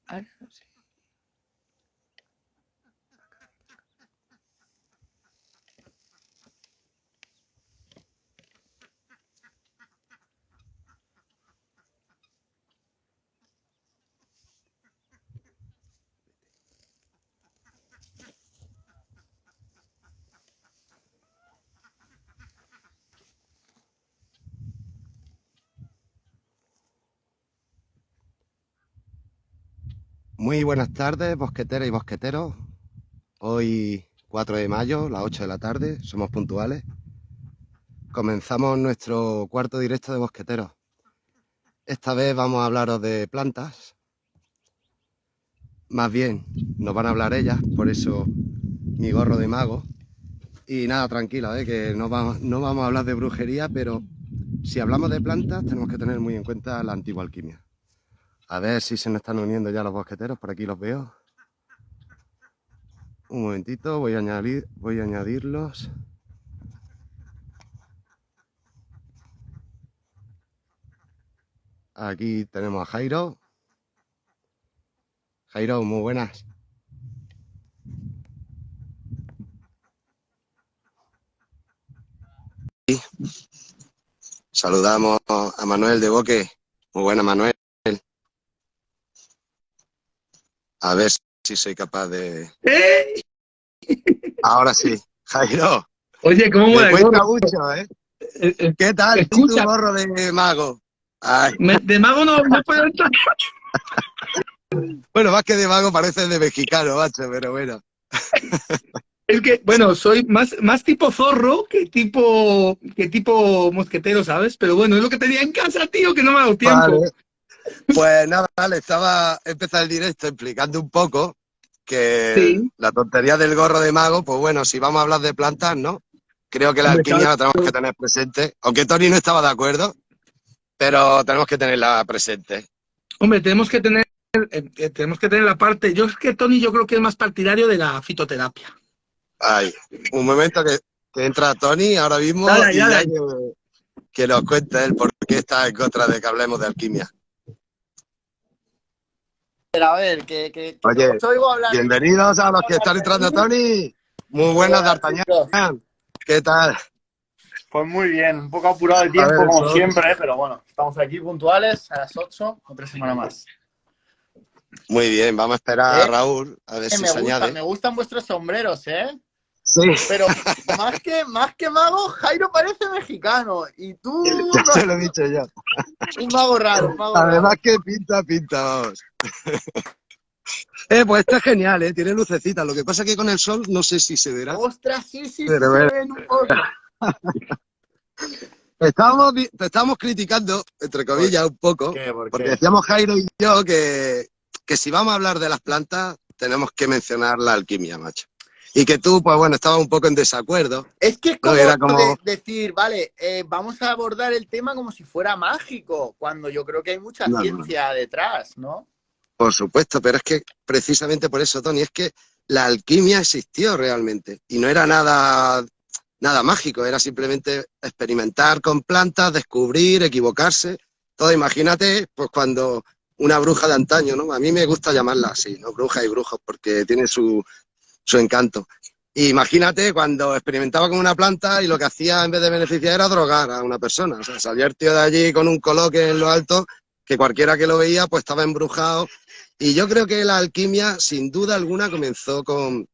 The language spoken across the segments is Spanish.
Ah, no sé. Muy buenas tardes, bosqueteras y bosqueteros. Hoy 4 de mayo, las 8 de la tarde, somos puntuales. Comenzamos nuestro cuarto directo de bosqueteros. Esta vez vamos a hablaros de plantas. Más bien, nos van a hablar ellas, por eso mi gorro de mago. Y nada, tranquilo, que no vamos a hablar de brujería, pero si hablamos de plantas tenemos que tener muy en cuenta la antigua alquimia. A ver si se nos están uniendo ya los bosqueteros, por aquí los veo. Un momentito, voy a añadirlos. Aquí tenemos a Jairo. Jairo, muy buenas. Saludamos a Manuel de Boque. Muy buena, Manuel. A ver si soy capaz de... ¡Ey! Ahora sí. Jairo, Oye, ¿cómo me mola el cuesta gorro? mucho, ¿eh? ¿Qué tal? ¿Y tu Escucha, gorro de mago? Ay, de mago no puedo entrar. bueno, más que de mago parece de mexicano, macho, pero bueno. Es que, bueno, soy más tipo zorro que tipo mosquetero, ¿sabes? Pero bueno, es lo que tenía en casa, tío, que no me ha dado tiempo. Vale. Pues nada, le estaba empezando el directo explicando un poco que Sí, la tontería del gorro de mago, pues bueno, si vamos a hablar de plantas, ¿no? Creo que la hombre, claro. alquimia la tenemos que tener presente, aunque Tony no estaba de acuerdo, pero tenemos que tenerla presente. Hombre, tenemos que tener la parte. Yo es que Tony, yo creo que es más partidario de la fitoterapia. Ay, un momento que entra Tony ahora mismo Dale ahí, y dale ya ahí. que nos cuente él por qué está en contra de que hablemos de alquimia. A ver, que Oye, os oigo hablar. bienvenidos a los que están entrando, Tony. Muy Muy buenas, buenas, D'Artagnan. chicos. ¿Qué tal? Pues muy bien, un poco apurado de A ver tiempo como eso. siempre, pero bueno, estamos aquí puntuales a las 8, otra semana más. Muy bien, vamos a esperar a Raúl a ver si se Me añade. gustan vuestros sombreros, ¿eh? Sí, Pero más que mago, Jairo parece mexicano. Y tú, ya no se sé, lo he dicho yo. un mago raro, un mago Además raro. que pinta, vamos. Pues está genial, tiene lucecitas. Lo que pasa es que con el sol no sé si se verá. Ostras, sí Pero se bueno, ven un poco. te estábamos criticando, entre ¿Por comillas, un poco, qué? ¿Por porque qué? decíamos Jairo y yo que si vamos a hablar de las plantas, tenemos que mencionar la alquimia, macho. Y que tú, pues bueno, estabas un poco en desacuerdo, Es que es ¿no? como Era como, decir, vale, vamos a abordar el tema como si fuera mágico, cuando yo creo que hay mucha no. ciencia detrás, ¿no? Por supuesto, pero es que precisamente por eso, Tony, es que la alquimia existió realmente y no era nada mágico, era simplemente experimentar con plantas, descubrir, equivocarse. Todo, imagínate, pues cuando una bruja de antaño, ¿no? A mí me gusta llamarla así, ¿no? Brujas y brujos, porque tiene su encanto. Y imagínate cuando experimentaba con una planta y lo que hacía en vez de beneficiar era drogar a una persona. O sea, salía el tío de allí con un coloque en lo alto que cualquiera que lo veía pues estaba embrujado. Y yo creo que la alquimia, sin duda alguna, comenzó con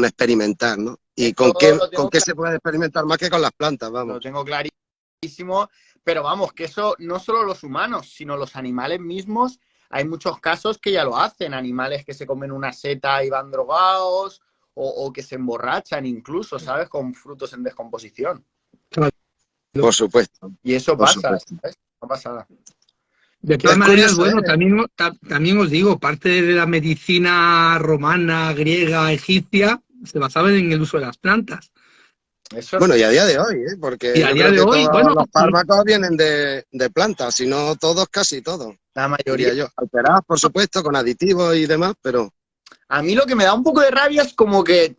experimentar, ¿no? ¿Y Eso con qué se puede experimentar más que con las plantas, lo vamos? tengo clarísimo, pero vamos, que eso no solo los humanos, sino los animales mismos, hay muchos casos que ya lo hacen, animales que se comen una seta y van drogados, o que se emborrachan incluso, ¿sabes? Con frutos en descomposición. Claro. Por supuesto, Y eso por pasa, supuesto. ¿sabes? No pasa nada. De todas Es maneras, curioso, ¿eh? bueno, también os digo, parte de la medicina romana, griega, egipcia, se basaba en el uso de las plantas. Eso Bueno, y a día de hoy, Y porque a yo día creo de que hoy, bueno, todos los fármacos vienen de plantas, si no todos, casi todos, la mayoría. diría yo. Alterados, por supuesto, con aditivos y demás, pero A mí lo que me da un poco de rabia es como que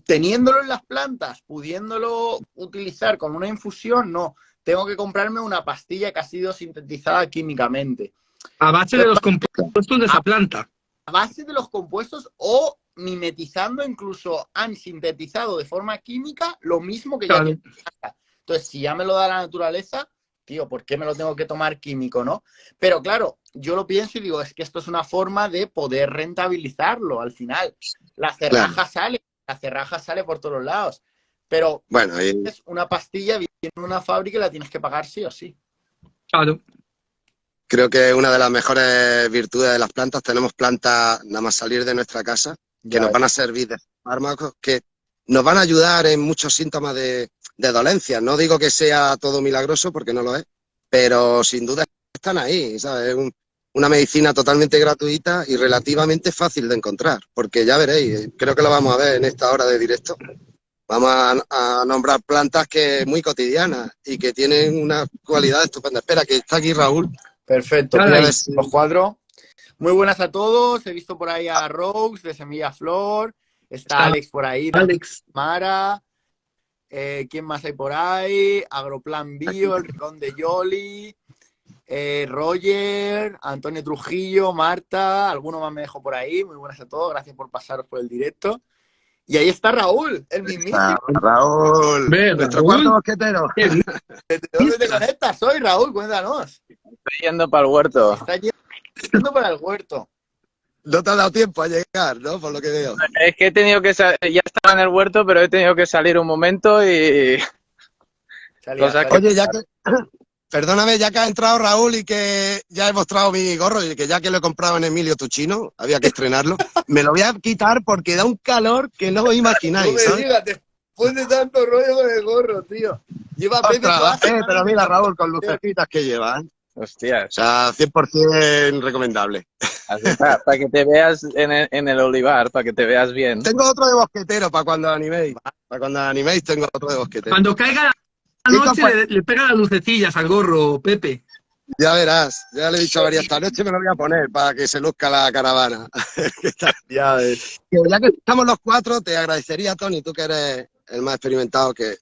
teniéndolo en las plantas, pudiéndolo utilizar con una infusión, no. Tengo que comprarme una pastilla que ha sido sintetizada químicamente. A base de los compuestos de esa planta. A base de los compuestos o mimetizando, incluso han sintetizado de forma química lo mismo que ya Claro. tiene la planta. Entonces, si ya me lo da la naturaleza, tío, ¿por qué me lo tengo que tomar químico, no? Pero claro, yo lo pienso y digo, es que esto es una forma de poder rentabilizarlo al final. La cerraja sale por todos lados, pero Bueno, es una pastilla, viene en una fábrica y la tienes que pagar sí o sí. Claro. creo que una de las mejores virtudes de las plantas, tenemos plantas nada más salir de nuestra casa, que nos van a servir de fármacos, que nos van a ayudar en muchos síntomas de dolencias. No digo que sea todo milagroso, porque no lo es, pero sin duda están ahí, ¿sabes? Es una medicina totalmente gratuita y relativamente fácil de encontrar, porque ya veréis, creo que lo vamos a ver en esta hora de directo. Vamos a nombrar plantas que muy cotidianas y que tienen una cualidad estupenda. Espera, que está aquí Raúl. Perfecto, Claro, voy a ahí. ver si los cuadro. Muy buenas a todos. He visto por ahí a Rose de Semilla Flor. Está Alex por ahí, Alex. Mara. ¿Quién más hay por ahí? Agroplan Bio, El Rincón de Yoli. Roger, Antonio Trujillo, Marta. Alguno más me dejo por ahí. Muy buenas a todos. Gracias por pasaros por el directo. Y ahí está Raúl, el mismísimo. Raúl, Ve, nuestro Raúl. cuarto mosquetero. ¿De dónde te conectas hoy, Raúl? Cuéntanos. Estoy yendo para el huerto. Está yendo para el huerto. No te ha dado tiempo a llegar, ¿no? Por lo que veo. Es que he tenido que salir, ya estaba en el huerto, pero he tenido que salir un momento y... Cosas que- Oye, ya que... Perdóname, ya que ha entrado Raúl y que ya he mostrado mi gorro y que ya que lo he comprado en Emilio Tuchino, había que estrenarlo, me lo voy a quitar porque da un calor que no os No imagináis, me ¿sabes? digas, después de tanto rollo con el gorro, tío. Lleva Pepe Ostras, toda la semana pero mira, intentando- Raúl, con lucecitas que lleva, ¿eh? O Hostias, sea, 100% recomendable. así para que te veas en el olivar, para que te veas bien. Tengo otro de bosquetero para cuando animéis. Para cuando animéis tengo otro de bosquetero. Cuando caiga la noche le pega las lucecillas al gorro, Pepe. Ya verás, ya le he dicho a María, esta noche me lo voy a poner para que se luzca la caravana. ¿Qué tal? Ya ves. Que ya que estamos los cuatro, te agradecería, Tony, tú que eres el más experimentado, que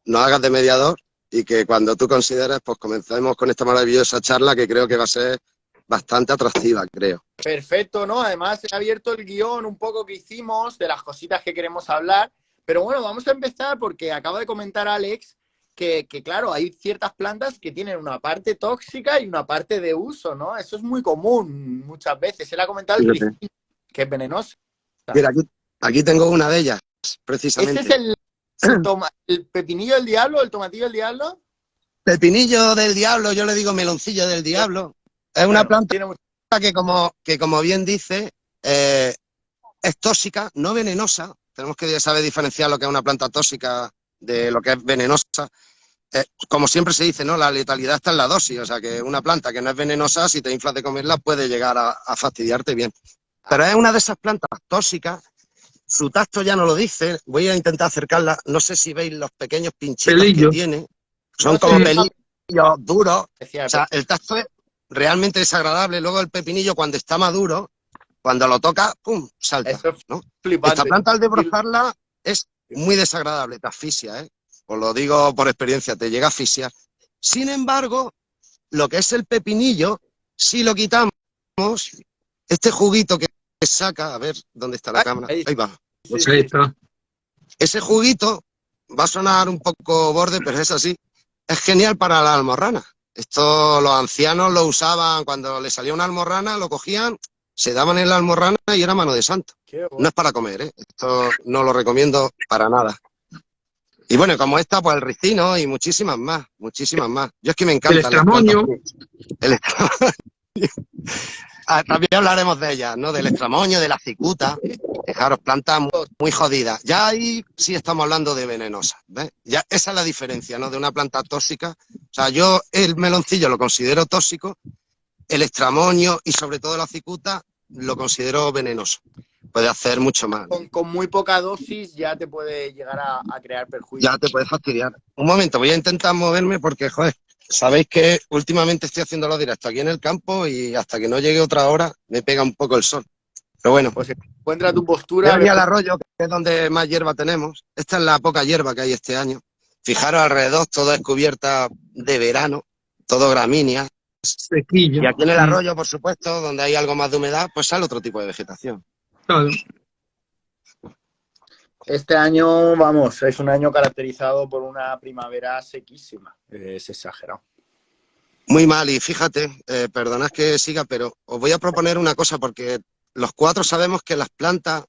nos hagas de mediador y que cuando tú consideres, pues comencemos con esta maravillosa charla que creo que va a ser bastante atractiva, creo. Perfecto, ¿no? Además, he abierto el guión un poco que hicimos de las cositas que queremos hablar. Pero bueno, vamos a empezar porque acaba de comentar Alex que claro, hay ciertas plantas que tienen una parte tóxica y una parte de uso, ¿no? Eso es muy común muchas veces. Él ha comentado el Fíjate. ricino, que es venenoso. Mira, aquí tengo una de ellas, ¿Ese precisamente. es el pepinillo del diablo, el tomatillo del diablo? Pepinillo del diablo, yo le digo meloncillo del diablo. Es una Claro, planta tiene mucho- que como bien dice, es tóxica, no venenosa. Tenemos que saber diferenciar lo que es una planta tóxica de lo que es venenosa. Como siempre se dice, ¿no? La letalidad está en la dosis, o sea que una planta que no es venenosa, si te inflas de comerla, puede llegar a fastidiarte bien. Pero es una de esas plantas tóxicas, su tacto ya no lo dice, voy a intentar acercarla, no sé si veis los pequeños pinchitos Pelillos. que tiene, son No como sé, pelillos duros, decía, o sea, el tacto es realmente desagradable, luego el pepinillo cuando está maduro, cuando lo toca, ¡pum!, salta, eso es ¿no? flipante. Esta planta al desbrozarla es muy desagradable, te asfixia, ¿eh? Os lo digo por experiencia, te llega a asfixiar. Sin embargo, lo que es el pepinillo, si lo quitamos, este juguito que saca, a ver dónde está la Ahí, cámara, ahí. ahí va. Sí, Ahí sí. está. Ese juguito va a sonar un poco borde, pero es así. Es genial para la almorrana. Esto los ancianos lo usaban cuando les salía una almorrana, lo cogían, se daban en la almorrana y era mano de santo. Qué No bueno. es para comer, ¿eh? Esto no lo recomiendo para nada. Y bueno, como esta, pues el ricino y muchísimas más, muchísimas más. Yo es que me encantan El las extramoño. plantas. El extramoño. También hablaremos de ellas, ¿no? Del extramoño, de la cicuta. Fijaros, plantas muy jodidas. Ya ahí sí estamos hablando de venenosas, ¿ves? Ya esa es la diferencia, ¿no? De una planta tóxica. O sea, yo el meloncillo lo considero tóxico, el extramoño y sobre todo la cicuta lo considero venenoso. Puede hacer mucho mal. Con muy poca dosis ya te puede llegar a crear perjuicio. Ya te puedes fastidiar. Un momento, voy a intentar moverme porque, joder, sabéis que últimamente estoy haciendo los directos aquí en el campo y hasta que no llegue otra hora me pega un poco el sol. Pero bueno, Pues encuentra tu voy postura. a venir al arroyo, que es donde más hierba tenemos. Esta es la poca hierba que hay este año. Fijaros alrededor, todo es cubierta de verano, todo gramínea. sequillo. Y aquí en el arroyo, por supuesto, donde hay algo más de humedad, pues sale otro tipo de vegetación. Claro. Este año, vamos, es un año caracterizado por una primavera sequísima. Es exagerado. Muy mal, y fíjate, perdonad que siga, pero os voy a proponer una cosa, porque los cuatro sabemos que las plantas,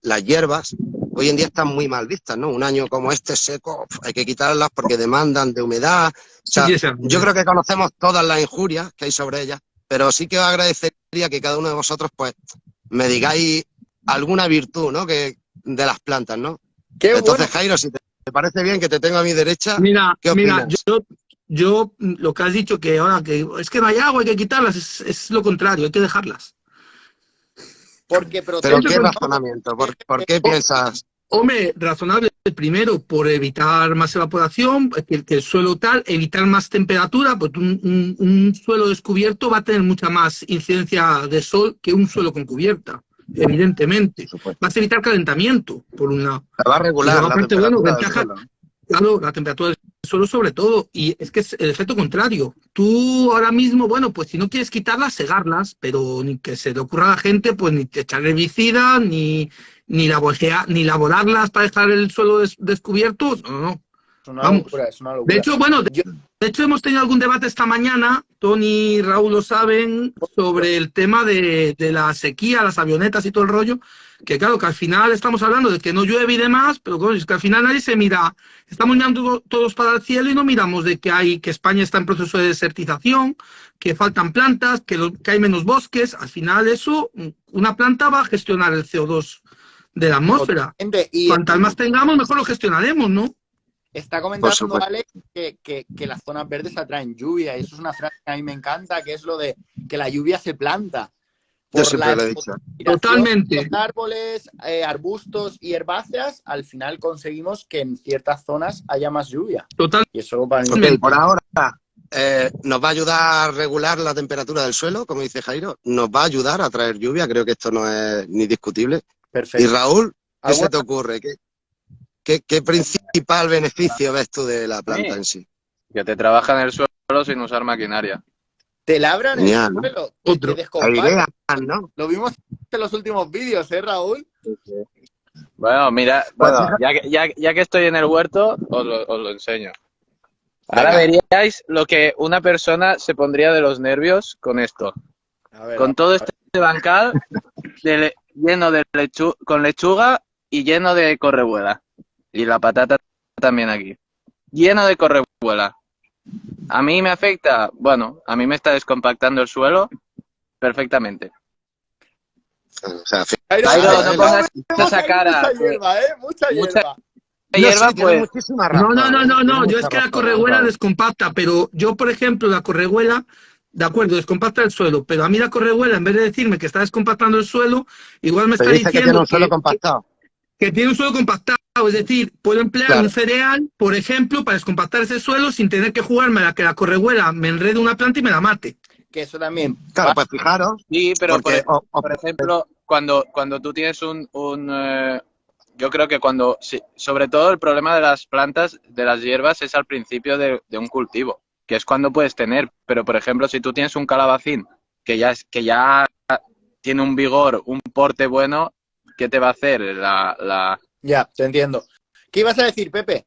las hierbas, hoy en día están muy mal vistas, ¿no? Un año como este seco, hay que quitarlas porque demandan de humedad. O sea, yo creo que conocemos todas las injurias que hay sobre ellas, pero sí que os agradecería que cada uno de vosotros, pues, me digáis alguna virtud, ¿no? Que de las plantas, ¿no? ¡Qué Entonces, bueno! Jairo, si te parece bien que te tengo a mi derecha, Mira, ¿qué opinas? yo lo que has dicho que ahora que es que no hay agua, hay que quitarlas, es lo contrario, hay que dejarlas. Porque ¿Pero protege qué razonamiento? ¿Por qué piensas? Hombre, razonable primero por evitar más evaporación, que el suelo tal, evitar más temperatura, porque un suelo descubierto va a tener mucha más incidencia de sol que un suelo con cubierta, evidentemente. Vas a evitar calentamiento, por un lado. Va a regular luego, la aparte, temperatura del ventaja, suelo. claro, la temperatura del suelo sobre todo, y es que es el efecto contrario. Tú ahora mismo, bueno, pues si no quieres quitarlas, segarlas, pero ni que se le ocurra a la gente, pues ni echar herbicida, ni laborarlas para dejar el suelo descubierto, no. Es una Vamos. locura, es una locura. De hecho, bueno, de hecho hemos tenido algún debate esta mañana, Tony y Raúl lo saben, sobre el tema de la sequía, las avionetas y todo el rollo, que claro, que al final estamos hablando de que no llueve y demás, pero bueno, es que al final nadie se mira, estamos mirando todos para el cielo y no miramos de que España está en proceso de desertización, que faltan plantas, que hay menos bosques. Al final eso, una planta va a gestionar el CO2 de la atmósfera. Cuantas más tengamos, mejor lo gestionaremos, ¿no? Está comentando Alex que las zonas verdes atraen lluvia, y eso es una frase que a mí me encanta, que es lo de que la lluvia se planta. Yo siempre lo he dicho. Totalmente. Los árboles, arbustos y herbáceas, al final conseguimos que en ciertas zonas haya más lluvia. Totalmente. Y eso para mí... Okay, por ahora nos va a ayudar a regular la temperatura del suelo, como dice Jairo, nos va a ayudar a traer lluvia, creo que esto no es ni discutible. Perfecto. Y Raúl, ¿qué se te ocurre? ¿Qué principal beneficio ves tú de la planta en sí? Que te trabaja en el suelo sin usar maquinaria. Te labran Genial, el suelo, ¿no? te descompactan. ¿No? Lo vimos en los últimos vídeos, Raúl? Bueno, mira, ya que estoy en el huerto, os lo enseño. Ahora veríais lo que una persona se pondría de los nervios con esto. Con todo este bancal lleno de con lechuga y lleno de correbuela. Y la patata también aquí. Lleno de correbuela. ¿A mí me afecta? Bueno, a mí me está descompactando el suelo perfectamente. O sea, Jairo, no pongas esa cara. Mucha hierba, Mucha hierba. Hierba, pues... No, yo es que la correbuela descompacta, pero yo, por ejemplo, la correbuela, de acuerdo, descompacta el suelo, pero a mí la correbuela, en vez de decirme que está descompactando el suelo, igual me está diciendo que tiene un suelo compactado. Que tiene un suelo compactado, es decir, puedo emplear un cereal, por ejemplo, para descompactar ese suelo sin tener que jugarme a que la correbuela me enrede una planta y me la mate. Que eso también. Claro, pues fijaros. Sí, pero porque, por ejemplo, cuando tú tienes yo creo que sobre todo el problema de las plantas, de las hierbas, es al principio de un cultivo, que es cuando puedes tener. Pero, por ejemplo, si tú tienes un calabacín que ya tiene un vigor, un porte bueno, ¿qué te va a hacer Ya, te entiendo. ¿Qué ibas a decir, Pepe?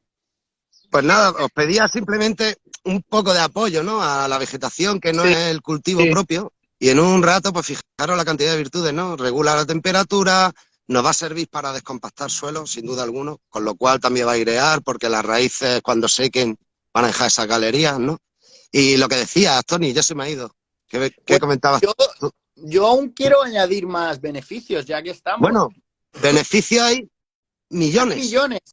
Pues nada, os pedía simplemente un poco de apoyo, ¿no? A la vegetación, que no es el cultivo propio. Y en un rato, pues fijaros la cantidad de virtudes, ¿no? Regula la temperatura, nos va a servir para descompactar suelo, sin duda alguna, con lo cual también va a airear, porque las raíces, cuando sequen, van a dejar esas galerías, ¿no? Y lo que decías, Tony, ya se me ha ido. ¿Qué comentabas tú? Yo aún quiero añadir más beneficios, ya que estamos. Bueno, beneficios hay millones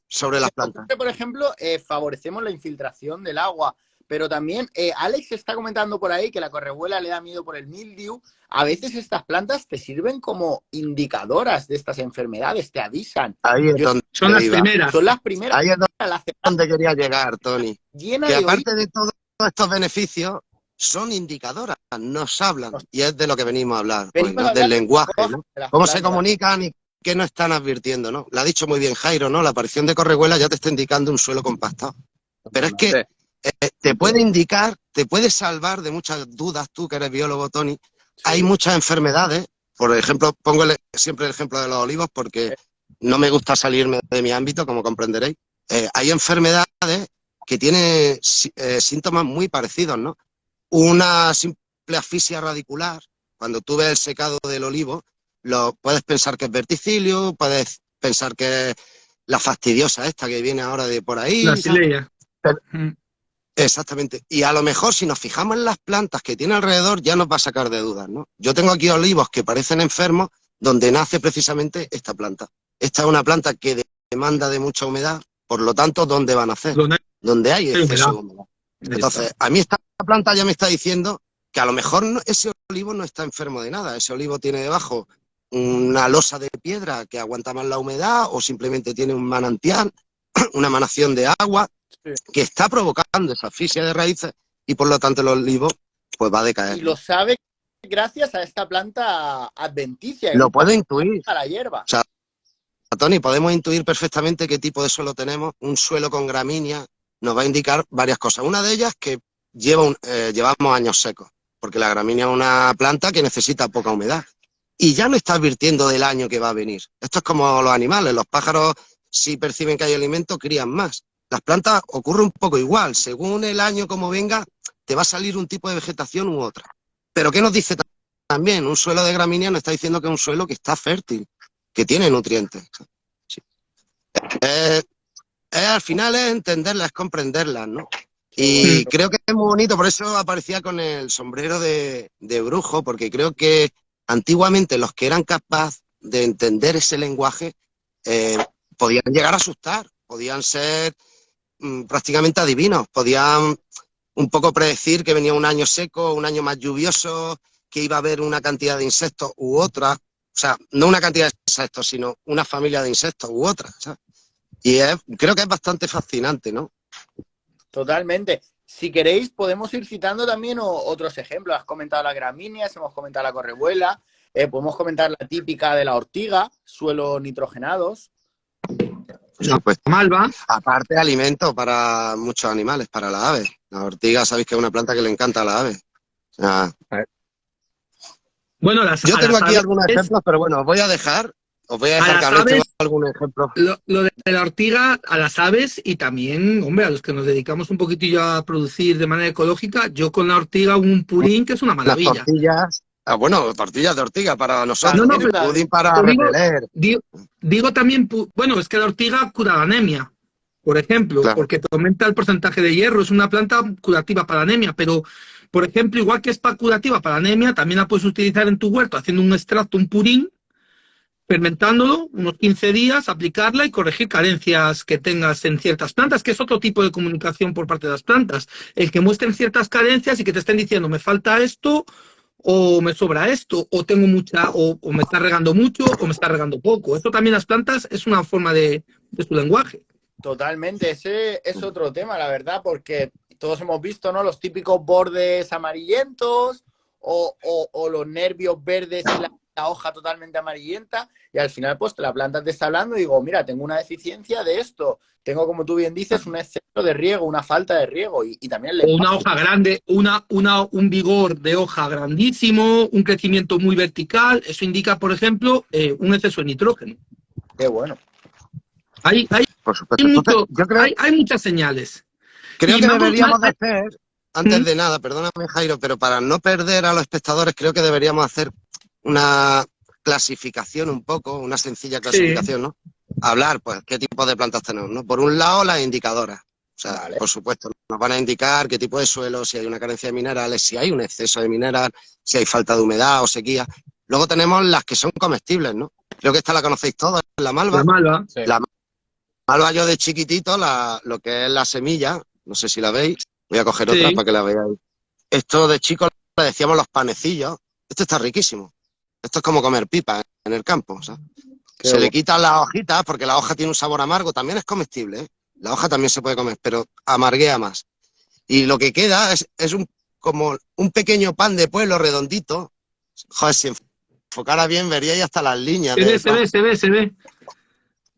sobre las plantas. Por ejemplo, favorecemos la infiltración del agua, pero también Alex está comentando por ahí que la correbuela le da miedo por el mildew. A veces estas plantas te sirven como indicadoras de estas enfermedades, te avisan. Ahí es donde son las primeras. Son las primeras. Ahí es donde quería llegar, Tony. Que aparte de todos estos beneficios, son indicadoras, nos hablan, y es de lo que venimos a hablar, pues, ¿no? Del lenguaje, ¿no? Cómo se comunican y qué nos están advirtiendo, ¿no? Lo ha dicho muy bien Jairo, ¿no? La aparición de correbuela ya te está indicando un suelo compactado. Pero es que te puede indicar, te puede salvar de muchas dudas, tú que eres biólogo, Tony. Sí. Hay muchas enfermedades, por ejemplo, pongo siempre el ejemplo de los olivos porque no me gusta salirme de mi ámbito, como comprenderéis. Hay enfermedades que tienen síntomas muy parecidos, ¿no? Una simple asfixia radicular, cuando tú ves el secado del olivo, puedes pensar que es verticilio, puedes pensar que es la fastidiosa esta que viene ahora de por ahí. La Xylella. Exactamente. Y a lo mejor si nos fijamos en las plantas que tiene alrededor ya nos va a sacar de dudas, ¿no? Yo tengo aquí olivos que parecen enfermos donde nace precisamente esta planta. Esta es una planta que demanda de mucha humedad, por lo tanto, ¿dónde van a nacer? Donde hay exceso de humedad. Entonces, a mí esta planta ya me está diciendo que a lo mejor ese olivo no está enfermo de nada. Ese olivo tiene debajo una losa de piedra que aguanta más la humedad o simplemente tiene un manantial, una emanación de agua que está provocando esa asfixia de raíces y por lo tanto el olivo pues va a decaer. Y lo sabe gracias a esta planta adventicia. Lo puedo intuir. A la hierba. O sea, Tony, podemos intuir perfectamente qué tipo de suelo tenemos. Un suelo con gramínea nos va a indicar varias cosas. Una de ellas que llevamos años secos, porque la gramínea es una planta que necesita poca humedad. Y ya no está advirtiendo del año que va a venir. Esto es como los animales. Los pájaros, si perciben que hay alimento, crían más. Las plantas ocurre un poco igual. Según el año como venga, te va a salir un tipo de vegetación u otra. Pero ¿qué nos dice también? Un suelo de gramínea nos está diciendo que es un suelo que está fértil, que tiene nutrientes. Sí. Al final es entenderlas, es comprenderlas, ¿no? Y creo que es muy bonito, por eso aparecía con el sombrero de brujo, porque creo que antiguamente los que eran capaces de entender ese lenguaje podían llegar a asustar, podían ser prácticamente adivinos, podían un poco predecir que venía un año seco, un año más lluvioso, que iba a haber una cantidad de insectos u otra, o sea, no una cantidad de insectos, sino una familia de insectos u otra, ¿sabes? Y creo que es bastante fascinante, ¿no? Totalmente. Si queréis, podemos ir citando también otros ejemplos. Has comentado las gramíneas, hemos comentado la correbuela, podemos comentar la típica de la ortiga, suelos nitrogenados. No, pues, Malva. Aparte de alimento para muchos animales, para las aves. La ortiga, sabéis que es una planta que le encanta a las aves. O sea, bueno, yo tengo aquí algunos ejemplos, pero bueno, os voy a dejar que habléis algún ejemplo. Lo de la ortiga a las aves y también, hombre, a los que nos dedicamos un poquitillo a producir de manera ecológica, yo con la ortiga un purín que es una maravilla. Las tortillas, tortillas de ortiga para nosotros, pudín para repeler. Digo también, bueno, es que la ortiga cura la anemia, por ejemplo, claro, porque aumenta el porcentaje de hierro, es una planta curativa para la anemia, pero, por ejemplo, igual que es curativa para la anemia, también la puedes utilizar en tu huerto haciendo un extracto, un purín, fermentándolo unos 15 días, aplicarla y corregir carencias que tengas en ciertas plantas, que es otro tipo de comunicación por parte de las plantas. El que muestren ciertas carencias y que te estén diciendo, me falta esto, o me sobra esto, o tengo mucha, o me está regando mucho, o me está regando poco. Esto también las plantas es una forma de su lenguaje. Totalmente, ese es otro tema, la verdad, porque todos hemos visto, ¿no?, los típicos bordes amarillentos o los nervios verdes y la hoja totalmente amarillenta, y al final pues la planta te está hablando y digo, mira, tengo una deficiencia de esto, tengo, como tú bien dices, un exceso de riego, una falta de riego y también o una hoja grande, un vigor de hoja grandísimo, un crecimiento muy vertical, eso indica, por ejemplo, un exceso de nitrógeno. Qué bueno. Hay muchas señales. Creo que deberíamos hacer, antes de nada, perdóname Jairo, pero para no perder a los espectadores, creo que deberíamos hacer una clasificación un poco, una sencilla clasificación, ¿no? Hablar, pues, qué tipo de plantas tenemos, ¿no? Por un lado, las indicadoras. O sea, vale, por supuesto, nos van a indicar qué tipo de suelo, si hay una carencia de minerales, si hay un exceso de mineral, si hay falta de humedad o sequía. Luego tenemos las que son comestibles, ¿no? Creo que esta la conocéis todos, la malva. La malva. Sí. La malva, yo de chiquitito, lo que es la semilla, no sé si la veis, voy a coger otra para que la veáis. Esto de chicos le decíamos los panecillos. Esto está riquísimo. Esto es como comer pipa en el campo, o sea. Se le quitan las hojitas porque la hoja tiene un sabor amargo, también es comestible, ¿eh? La hoja también se puede comer, pero amarguea más. Y lo que queda es como un pequeño pan de pueblo redondito. Joder, si enfocara bien veríais hasta las líneas. Se ve.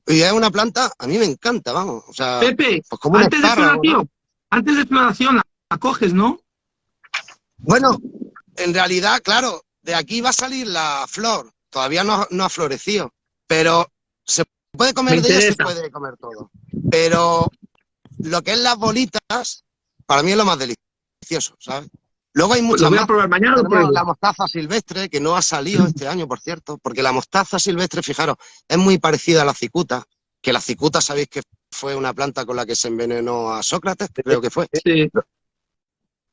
Y es una planta, a mí me encanta, vamos. O sea, Pepe, pues como antes de floración, ¿no? antes de floración la coges, ¿no? Bueno, en realidad, claro, de aquí va a salir la flor. Todavía no ha florecido, pero se puede comer de ella, se puede comer todo. Pero lo que es las bolitas, para mí es lo más delicioso, ¿sabes? Luego hay muchas Lo voy a más. probar mañana. Tenemos la mostaza silvestre, que no ha salido este año, por cierto, porque la mostaza silvestre, fijaros, es muy parecida a la cicuta, que la cicuta, sabéis que fue una planta con la que se envenenó a Sócrates, creo que fue. Sí.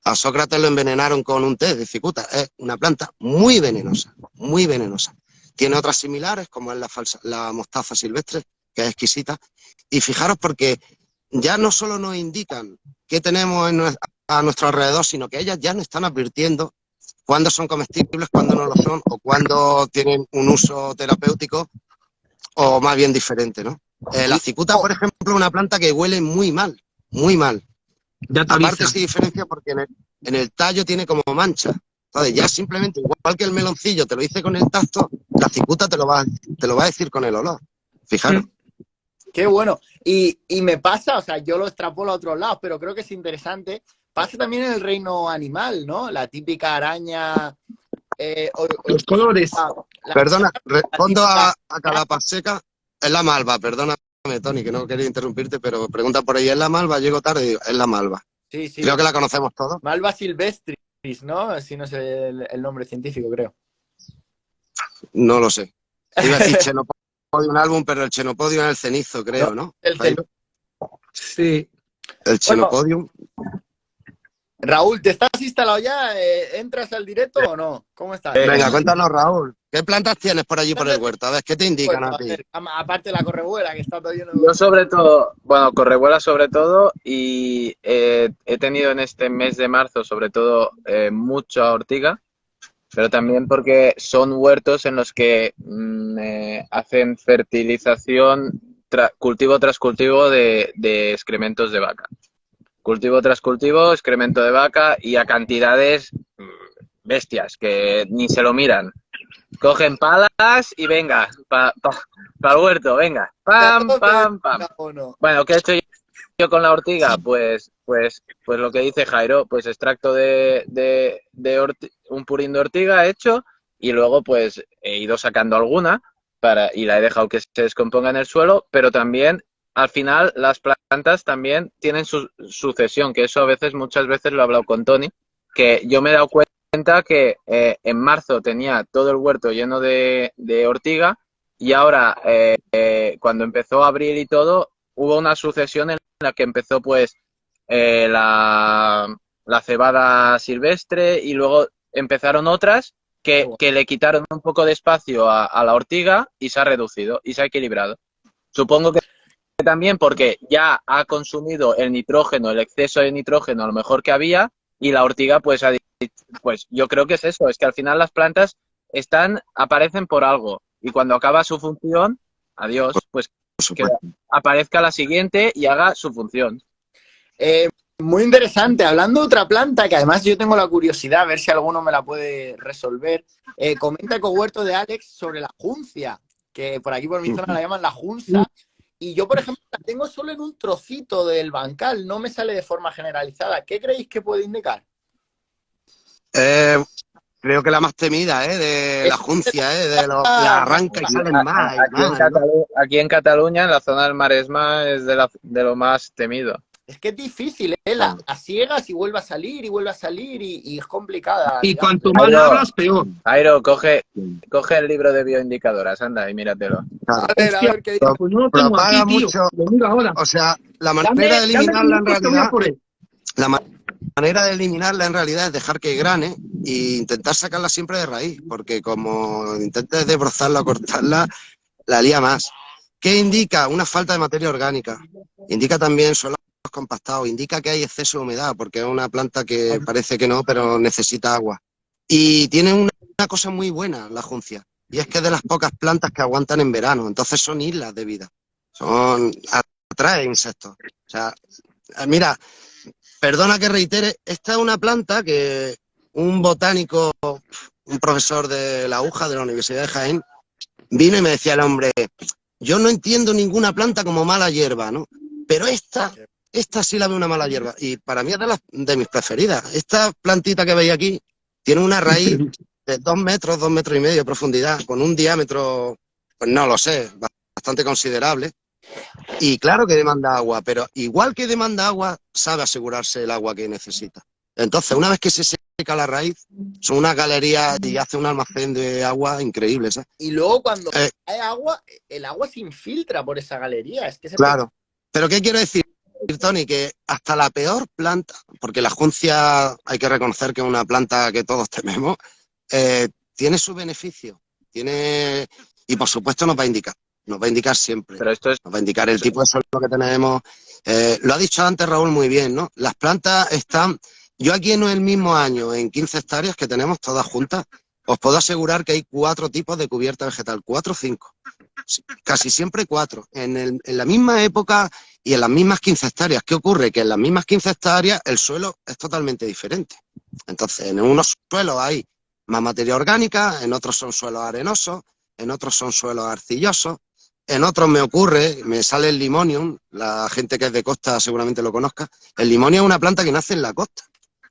A Sócrates lo envenenaron con un té de cicuta. Es una planta muy venenosa, muy venenosa. Tiene otras similares, como es la mostaza silvestre, que es exquisita. Y fijaros porque ya no solo nos indican qué tenemos a nuestro alrededor, sino que ellas ya nos están advirtiendo cuándo son comestibles, cuándo no lo son, o cuándo tienen un uso terapéutico, o más bien diferente, ¿no? La cicuta, por ejemplo, es una planta que huele muy mal, muy mal. Ya te Aparte avisa. se diferencia porque en el tallo tiene como mancha. Entonces ya simplemente, igual que el meloncillo te lo dice con el tacto, la cicuta te lo va a decir con el olor. Fijaros. Qué bueno. Y me pasa, o sea, yo lo extrapolo a otros lados, pero creo que es interesante. Pasa también en el reino animal, ¿no? La típica araña. Los colores. Perdona, respondo a Calapaseca. Es la malva, perdóname, Tony, que no quería interrumpirte, pero pregunta por ahí, ¿es la malva? Llego tarde y digo, es la malva. Sí, sí. Creo que la conocemos todos. Malva silvestris, ¿no? Si no sé el nombre científico, creo. No lo sé. Iba a decir Chenopodium álbum, pero el Chenopodium es el cenizo, creo, ¿no? Sí. El Chenopodium. Raúl, ¿te estás instalado ya? ¿Entras al directo o no? ¿Cómo estás? Venga, cuéntanos, Raúl. ¿Qué plantas tienes por allí por el huerto? A ver, ¿qué te indican a ti? Aparte de la correbuela, que está todo lleno de... Yo sobre todo, bueno, correbuela sobre todo, y he tenido en este mes de marzo sobre todo mucha ortiga, pero también porque son huertos en los que hacen fertilización cultivo tras cultivo de excrementos de vaca. Cultivo tras cultivo, excremento de vaca y a cantidades bestias que ni se lo miran. Cogen palas y venga, para el huerto, venga. Pam, pam, pam. Bueno, ¿qué he hecho yo con la ortiga? Pues lo que dice Jairo, pues extracto de un purín de ortiga hecho y luego pues he ido sacando alguna y la he dejado que se descomponga en el suelo, pero también al final las plantas también tienen su sucesión, que eso muchas veces lo he hablado con Tony, que yo me he dado cuenta que en marzo tenía todo el huerto lleno de ortiga y ahora cuando empezó a abrir y todo, hubo una sucesión en la que empezó pues la cebada silvestre y luego empezaron otras que le quitaron un poco de espacio a la ortiga y se ha reducido y se ha equilibrado. Supongo que también porque ya ha consumido el nitrógeno, el exceso de nitrógeno a lo mejor que había y la ortiga pues yo creo que es eso, es que al final las plantas aparecen por algo y cuando acaba su función, adiós, pues que aparezca la siguiente y haga su función. Muy interesante. Hablando de otra planta, que además yo tengo la curiosidad, a ver si alguno me la puede resolver, comenta Ecohuerto de Alex sobre la juncia, que por aquí por mi zona la llaman la junza, y yo, por ejemplo, la tengo solo en un trocito del bancal, no me sale de forma generalizada. ¿Qué creéis que puede indicar? Creo que la más temida, de la juncia, de la arranca y salen más. Aquí en Cataluña, en la zona del Maresma, es de lo más temido. Es que es difícil, la ciegas y vuelve a salir y es complicada. Y cuanto más hablas, peor. Jairo, coge el libro de bioindicadoras, anda y míratelo. A ver qué dice. Pues no lo tengo Propaga aquí, tío. mucho. Lo miro ahora. O sea, la manera de eliminarla en realidad... La manera de eliminarla en realidad es dejar que grane e intentar sacarla siempre de raíz, porque como intentes desbrozarla o cortarla, la lía más. ¿Qué indica? Una falta de materia orgánica. Indica también suelos compactados, indica que hay exceso de humedad, porque es una planta que parece que no, pero necesita agua. Y tiene una cosa muy buena, la juncia, y es que es de las pocas plantas que aguantan en verano, entonces son islas de vida. Atrae insectos. O sea, mira... Perdona que reitere, esta es una planta que un botánico, un profesor de la UJA, de la Universidad de Jaén, vino y me decía el hombre, yo no entiendo ninguna planta como mala hierba, ¿no? Pero esta esta sí la veo una mala hierba. Y para mí es de mis preferidas. Esta plantita que veis aquí tiene una raíz de 2 metros, 2,5 metros de profundidad, con un diámetro, pues no lo sé, bastante considerable. Y claro que demanda agua, pero igual que demanda agua, sabe asegurarse el agua que necesita. Entonces, una vez que se seca la raíz, son unas galerías y hace un almacén de agua increíble, ¿sabes? Y luego cuando hay agua, el agua se infiltra por esa galería. Es que Claro. Pero ¿qué quiero decir, Tony? Que hasta la peor planta, porque la juncia hay que reconocer que es una planta que todos tememos, tiene su beneficio. Y por supuesto nos va a indicar siempre. Pero esto es... Nos va a indicar el tipo de suelo que tenemos. Lo ha dicho antes Raúl muy bien, ¿no? Las plantas están... Yo aquí en el mismo año, en 15 hectáreas que tenemos todas juntas, os puedo asegurar que hay 4 tipos de cubierta vegetal, 4 o 5. Casi siempre 4. En la misma época y en las mismas 15 hectáreas. ¿Qué ocurre? Que en las mismas 15 hectáreas el suelo es totalmente diferente. Entonces, en unos suelos hay más materia orgánica, en otros son suelos arenosos, en otros son suelos arcillosos, en otros me sale el limonium, la gente que es de costa seguramente lo conozca. El limonium es una planta que nace en la costa,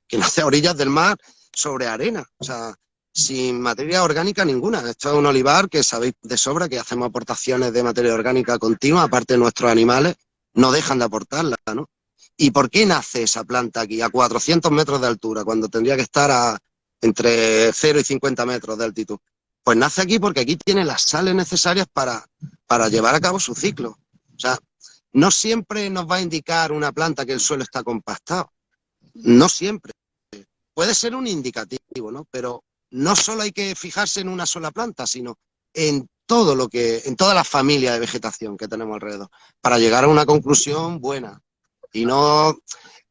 que nace a orillas del mar sobre arena, o sea, sin materia orgánica ninguna. Esto es un olivar que sabéis de sobra que hacemos aportaciones de materia orgánica continua, aparte de nuestros animales, no dejan de aportarla, ¿no? ¿Y por qué nace esa planta aquí a 400 metros de altura, cuando tendría que estar entre 0 y 50 metros de altitud? Pues nace aquí porque aquí tiene las sales necesarias para llevar a cabo su ciclo. O sea, no siempre nos va a indicar una planta que el suelo está compactado. No siempre. Puede ser un indicativo, ¿no? Pero no solo hay que fijarse en una sola planta, sino en toda la familia de vegetación que tenemos alrededor, para llegar a una conclusión buena. Y no,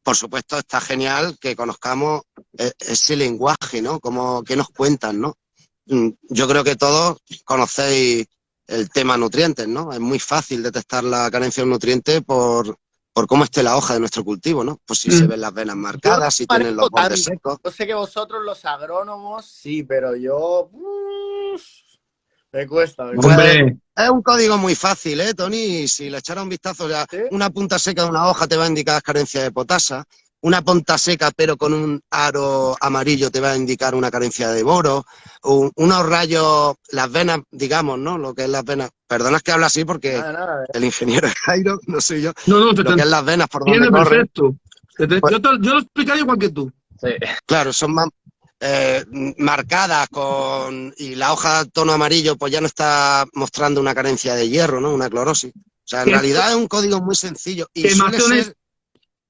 por supuesto, está genial que conozcamos ese lenguaje, ¿no? ¿Qué nos cuentan, ¿no? Yo creo que todos conocéis el tema nutrientes, ¿no? Es muy fácil detectar la carencia de un nutriente por cómo esté la hoja de nuestro cultivo, ¿no? Pues si se ven las venas marcadas, si tienen los bordes secos. Yo sé que vosotros los agrónomos, sí, pero yo... me cuesta. Hombre. Es un código muy fácil, Tony? Si le echara un vistazo, ya, ¿sí? Una punta seca de una hoja te va a indicar carencia de potasa. Una punta seca pero con un aro amarillo te va a indicar una carencia de boro. Unos rayos, las venas, digamos, ¿no? Lo que es las venas. Perdona que habla así porque el ingeniero es Jairo, no soy yo. No, lo que es las venas por donde corren. Perfecto. Pues, yo lo explicaría igual que tú. Sí. Claro, son más marcadas y la hoja tono amarillo pues ya no está mostrando una carencia de hierro, ¿no? Una clorosis. O sea, en realidad es un código muy sencillo. Y suele ser...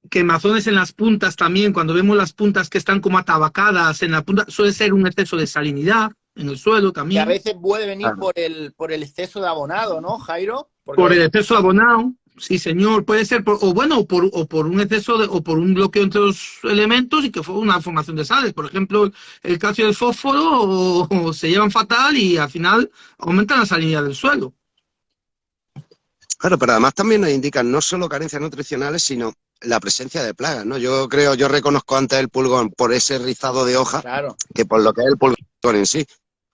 Quemazones en las puntas también, cuando vemos las puntas que están como atabacadas en la punta, suele ser un exceso de salinidad en el suelo también. Que a veces puede venir por el exceso de abonado, ¿no, Jairo? Por el exceso de abonado, sí señor, puede ser, por un exceso o por un bloqueo entre los elementos y que fue una formación de sales. Por ejemplo, el calcio y el fósforo o se llevan fatal y al final aumentan la salinidad del suelo. Claro, pero además también nos indican no solo carencias nutricionales, sino la presencia de plagas, ¿no? Yo reconozco antes el pulgón por ese rizado de hoja, claro, que por lo que es el pulgón en sí.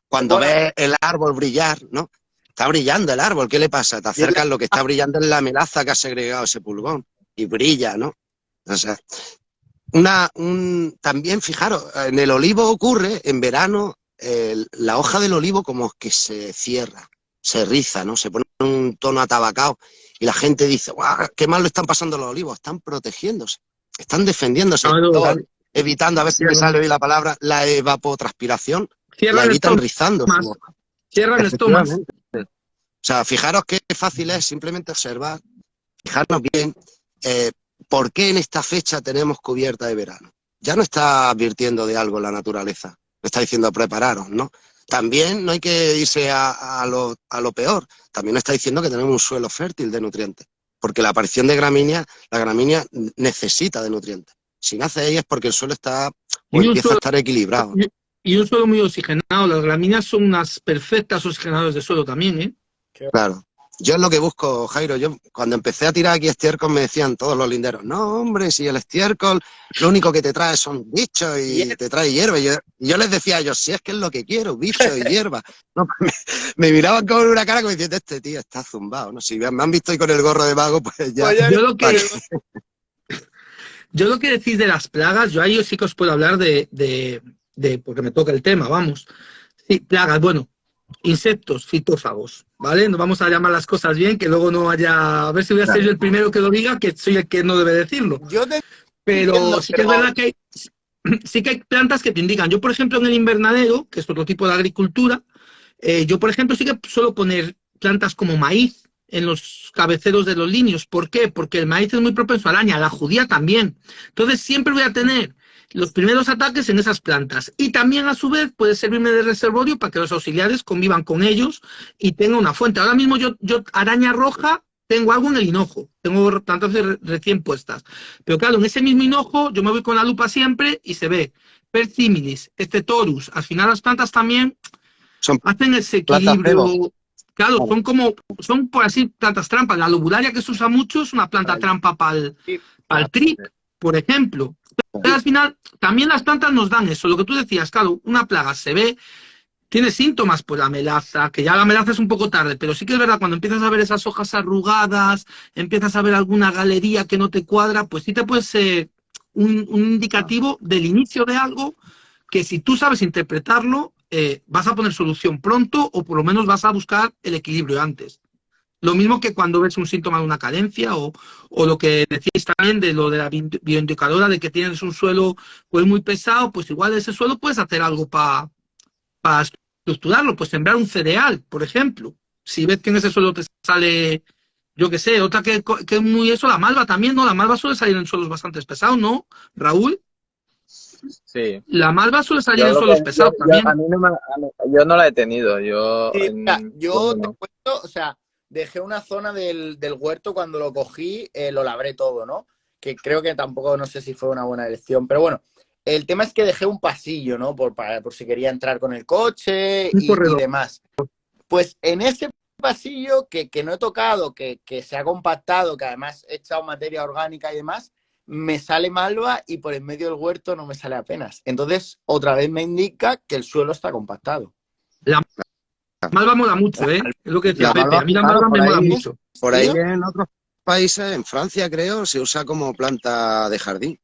Cuando ves el árbol brillar, ¿no? Está brillando el árbol, ¿qué le pasa? Te acercas, lo que está brillando es la melaza que ha segregado ese pulgón y brilla, ¿no? O sea, también, fijaros, en el olivo ocurre, en verano, la hoja del olivo como que se cierra, se riza, ¿no? Se pone un tono atabacado. Y la gente dice, ¡guau! Qué mal lo están pasando los olivos, están protegiéndose, están defendiéndose, están evitando, a ver si me sale hoy la palabra, la evapotranspiración, la evitan rizando. Cierran el estómago. O sea, fijaros qué fácil es simplemente observar, fijarnos bien, por qué en esta fecha tenemos cubierta de verano. Ya no está advirtiendo de algo la naturaleza, me está diciendo prepararos, ¿no? También no hay que irse a lo peor. También está diciendo que tenemos un suelo fértil de nutrientes. Porque la aparición de gramíneas, la gramínea necesita de nutrientes. Si nace ella es porque el suelo empieza a estar equilibrado. Y un suelo muy oxigenado. Las gramíneas son unas perfectas oxigenadoras de suelo también, ¿eh? Claro. Yo es lo que busco, Jairo. Yo cuando empecé a tirar aquí estiércol me decían todos los linderos, no, hombre, si el estiércol lo único que te trae son bichos y te trae hierba. Y yo les decía a ellos, si es que es lo que quiero, bichos y hierba. No, me miraban con una cara como diciendo, este tío está zumbado, ¿no? Si me han visto ahí con el gorro de vago, pues ya. Pues yo Yo lo que decís de las plagas, yo ahí sí que os puedo hablar porque me toca el tema, vamos. Sí, plagas, bueno, insectos, fitófagos, ¿vale? Nos vamos a llamar las cosas bien, que luego no haya... A ver si voy a ser yo el primero que lo diga, que soy el que no debe decirlo. Yo te Pero entiendo, sí que es verdad que sí que hay plantas que te indican. Yo, por ejemplo, en el invernadero, que es otro tipo de agricultura, yo, por ejemplo, sí que suelo poner plantas como maíz en los cabeceros de los linios. ¿Por qué? Porque el maíz es muy propenso a araña, la judía también. Entonces siempre voy a tener los primeros ataques en esas plantas. Y también, a su vez, puede servirme de reservorio para que los auxiliares convivan con ellos y tenga una fuente. Ahora mismo yo araña roja, tengo algo en el hinojo, tengo plantas recién puestas. Pero claro, en ese mismo hinojo yo me voy con la lupa siempre y se ve Persimilis, Estetorus. Al final las plantas también Son hacen ese plantas equilibrio. Claro, son por así plantas trampas. La lobularia que se usa mucho es una planta trampa para el trip, por ejemplo. Pero al final, también las plantas nos dan eso. Lo que tú decías, claro, una plaga se ve, tiene síntomas por la melaza, que ya la melaza es un poco tarde, pero sí que es verdad, cuando empiezas a ver esas hojas arrugadas, empiezas a ver alguna galería que no te cuadra, pues sí te puede ser un indicativo del inicio de algo que si tú sabes interpretarlo, vas a poner solución pronto o por lo menos vas a buscar el equilibrio antes. Lo mismo que cuando ves un síntoma de una carencia o lo que decís también de lo de la bioindicadora, de que tienes un suelo pues muy pesado, pues igual de ese suelo puedes hacer algo para estructurarlo, pues sembrar un cereal, por ejemplo. Si ves que en ese suelo te sale, yo qué sé, otra que es muy eso, la malva también, ¿no? La malva suele salir en suelos bastante pesados, ¿no, Raúl? Sí. La malva suele salir en suelos pesados también. Yo no la he tenido. Sí, mira, yo te cuento, o sea, dejé una zona del huerto cuando lo cogí, lo labré todo, ¿no? Que creo que tampoco, no sé si fue una buena elección, pero bueno, el tema es que dejé un pasillo, ¿no? Por si quería entrar con el coche y demás. Pues en ese pasillo que no he tocado, que se ha compactado, que además he echado materia orgánica y demás, me sale malva y por en medio del huerto no me sale apenas. Entonces, otra vez me indica que el suelo está compactado. La malva mola mucho, ¿eh? Es lo que decía Pepe. malva, A mí la malva me mola mucho. Por ahí en otros países, en Francia creo, se usa como planta de jardín.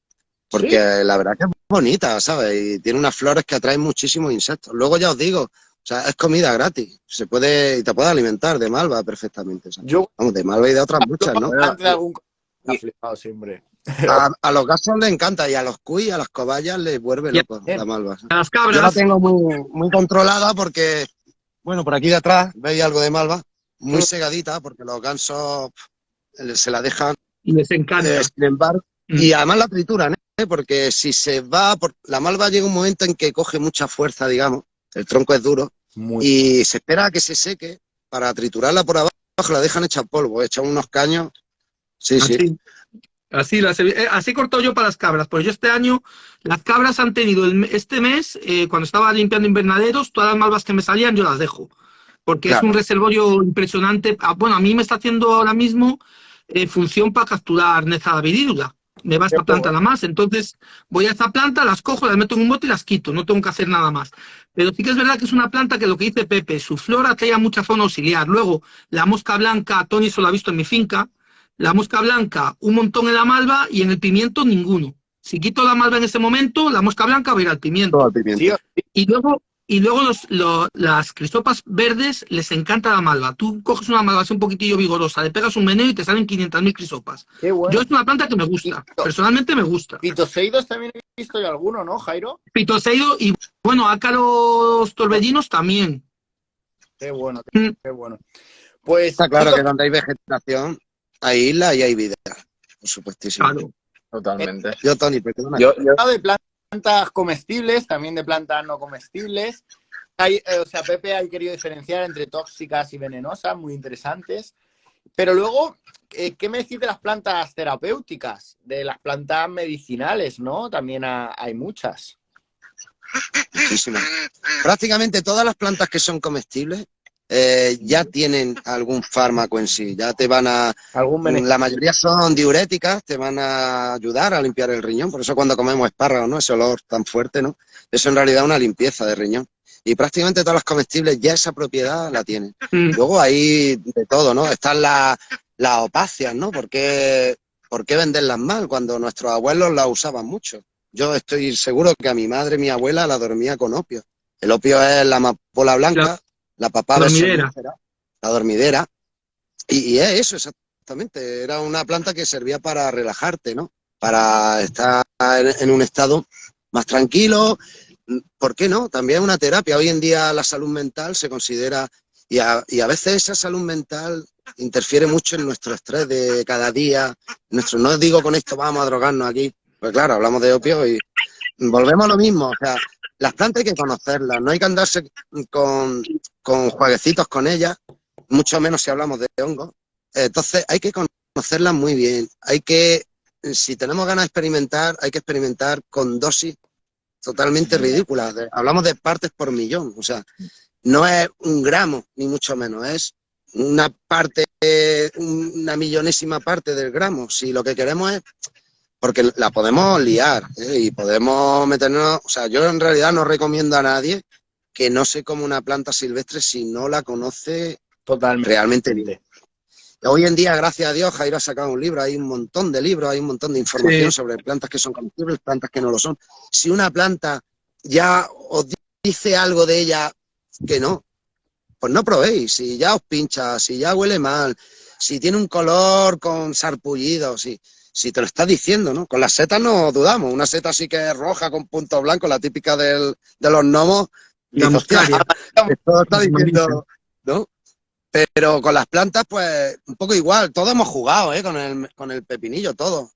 Porque ¿sí? La verdad que es bonita, ¿sabes? Y tiene unas flores que atraen muchísimos insectos. Luego ya os digo, o sea, es comida gratis. Se puede, y te puede alimentar de malva perfectamente. ¿Sabes? Vamos, de malva y de otras muchas, ¿no? Ha flipado siempre. A los gatos les encanta y a los cuy y a las cobayas les vuelve loco la malva. A las cabras. Yo la tengo muy controlada porque, bueno, por aquí de atrás veis algo de malva, muy segadita porque los gansos se la dejan. Y les encanta. Sin embargo, y además la trituran, ¿eh? Porque si se va, la malva llega un momento en que coge mucha fuerza, digamos, el tronco es duro, y se espera a que se seque para triturarla por abajo, la dejan hecha polvo, echan unos caños. Sí, así, sí. Así he cortado yo para las cabras, pues yo este año, las cabras han tenido, este mes, cuando estaba limpiando invernaderos, todas las malvas que me salían yo las dejo, porque claro, es un reservorio impresionante. Bueno, a mí me está haciendo ahora mismo función para capturar Nezzada viridula. Me va esta planta nada más, entonces voy a esta planta, las cojo, las meto en un bote y las quito, no tengo que hacer nada más. Pero sí que es verdad que es una planta que lo que dice Pepe, su flora trae mucha fauna auxiliar. Luego, la mosca blanca, Tony eso lo ha visto en mi finca, la mosca blanca un montón en la malva y en el pimiento ninguno. Si quito la malva en ese momento, la mosca blanca va a ir al pimiento. Y luego las crisopas verdes les encanta la malva. Tú coges una malva así un poquitillo vigorosa, le pegas un meneo y te salen 500.000 crisopas. Bueno. Yo es una planta que me gusta, personalmente me gusta. Pitoseidos también he visto yo alguno, ¿no, Jairo? Pitoseido y, bueno, ácaros torbellinos también. Qué bueno, qué bueno. Pues está claro que donde hay vegetación, hay islas y hay vida, por supuestísimo. Claro. Totalmente. Yo, Tony, perdona. Yo he hablado de plantas comestibles, también de plantas no comestibles. O sea, Pepe ha querido diferenciar entre tóxicas y venenosas, muy interesantes. Pero luego, ¿qué me decís de las plantas terapéuticas? De las plantas medicinales, ¿no? También hay muchas. Muchísimas. Prácticamente todas las plantas que son comestibles ya tienen algún fármaco en sí, ya te van a... La mayoría son diuréticas, te van a ayudar a limpiar el riñón, por eso cuando comemos espárragos, ¿no? Ese olor tan fuerte, ¿no? Eso en realidad es una limpieza de riñón. Y prácticamente todas las comestibles ya esa propiedad la tienen. Luego hay de todo, ¿no? Están las opáceas, ¿no? Porque ¿por qué venderlas mal cuando nuestros abuelos las usaban mucho? Yo estoy seguro que a mi madre, mi abuela, la dormía con opio. El opio es la amapola blanca, la papada dormidera. la dormidera, y es eso exactamente. Era una planta que servía para relajarte, ¿no? Para estar en un estado más tranquilo. ¿Por qué no? También es una terapia. Hoy en día la salud mental se considera, y a veces esa salud mental interfiere mucho en nuestro estrés de cada día. No digo con esto vamos a drogarnos aquí, pues claro, hablamos de opio y volvemos a lo mismo. O sea, las plantas hay que conocerlas, no hay que andarse con jueguecitos con ellas, mucho menos si hablamos de hongos. Entonces hay que conocerlas muy bien. Si tenemos ganas de experimentar, hay que experimentar con dosis totalmente ridículas. Hablamos de partes por millón, o sea, no es 1 gramo, ni mucho menos, es una millonésima parte del gramo. Si lo que queremos es, porque la podemos liar, y podemos meternos, o sea, yo en realidad no recomiendo a nadie que no se coma una planta silvestre si no la conoce Totalmente. Realmente bien. Hoy en día, gracias a Dios, Jairo ha sacado un libro, hay un montón de libros, hay un montón de información sobre plantas que son comestibles, plantas que no lo son. Si una planta ya os dice algo de ella que no, pues no probéis. Si ya os pincha, si ya huele mal, si tiene un color con sarpullido, si te lo está diciendo, ¿no? Con las setas no dudamos. Una seta sí que es roja con puntos blancos, la típica de los gnomos. La muscaria. Esto está diciendo, ¿no? Pero con las plantas, pues, un poco igual. Todos hemos jugado, con el pepinillo, todo.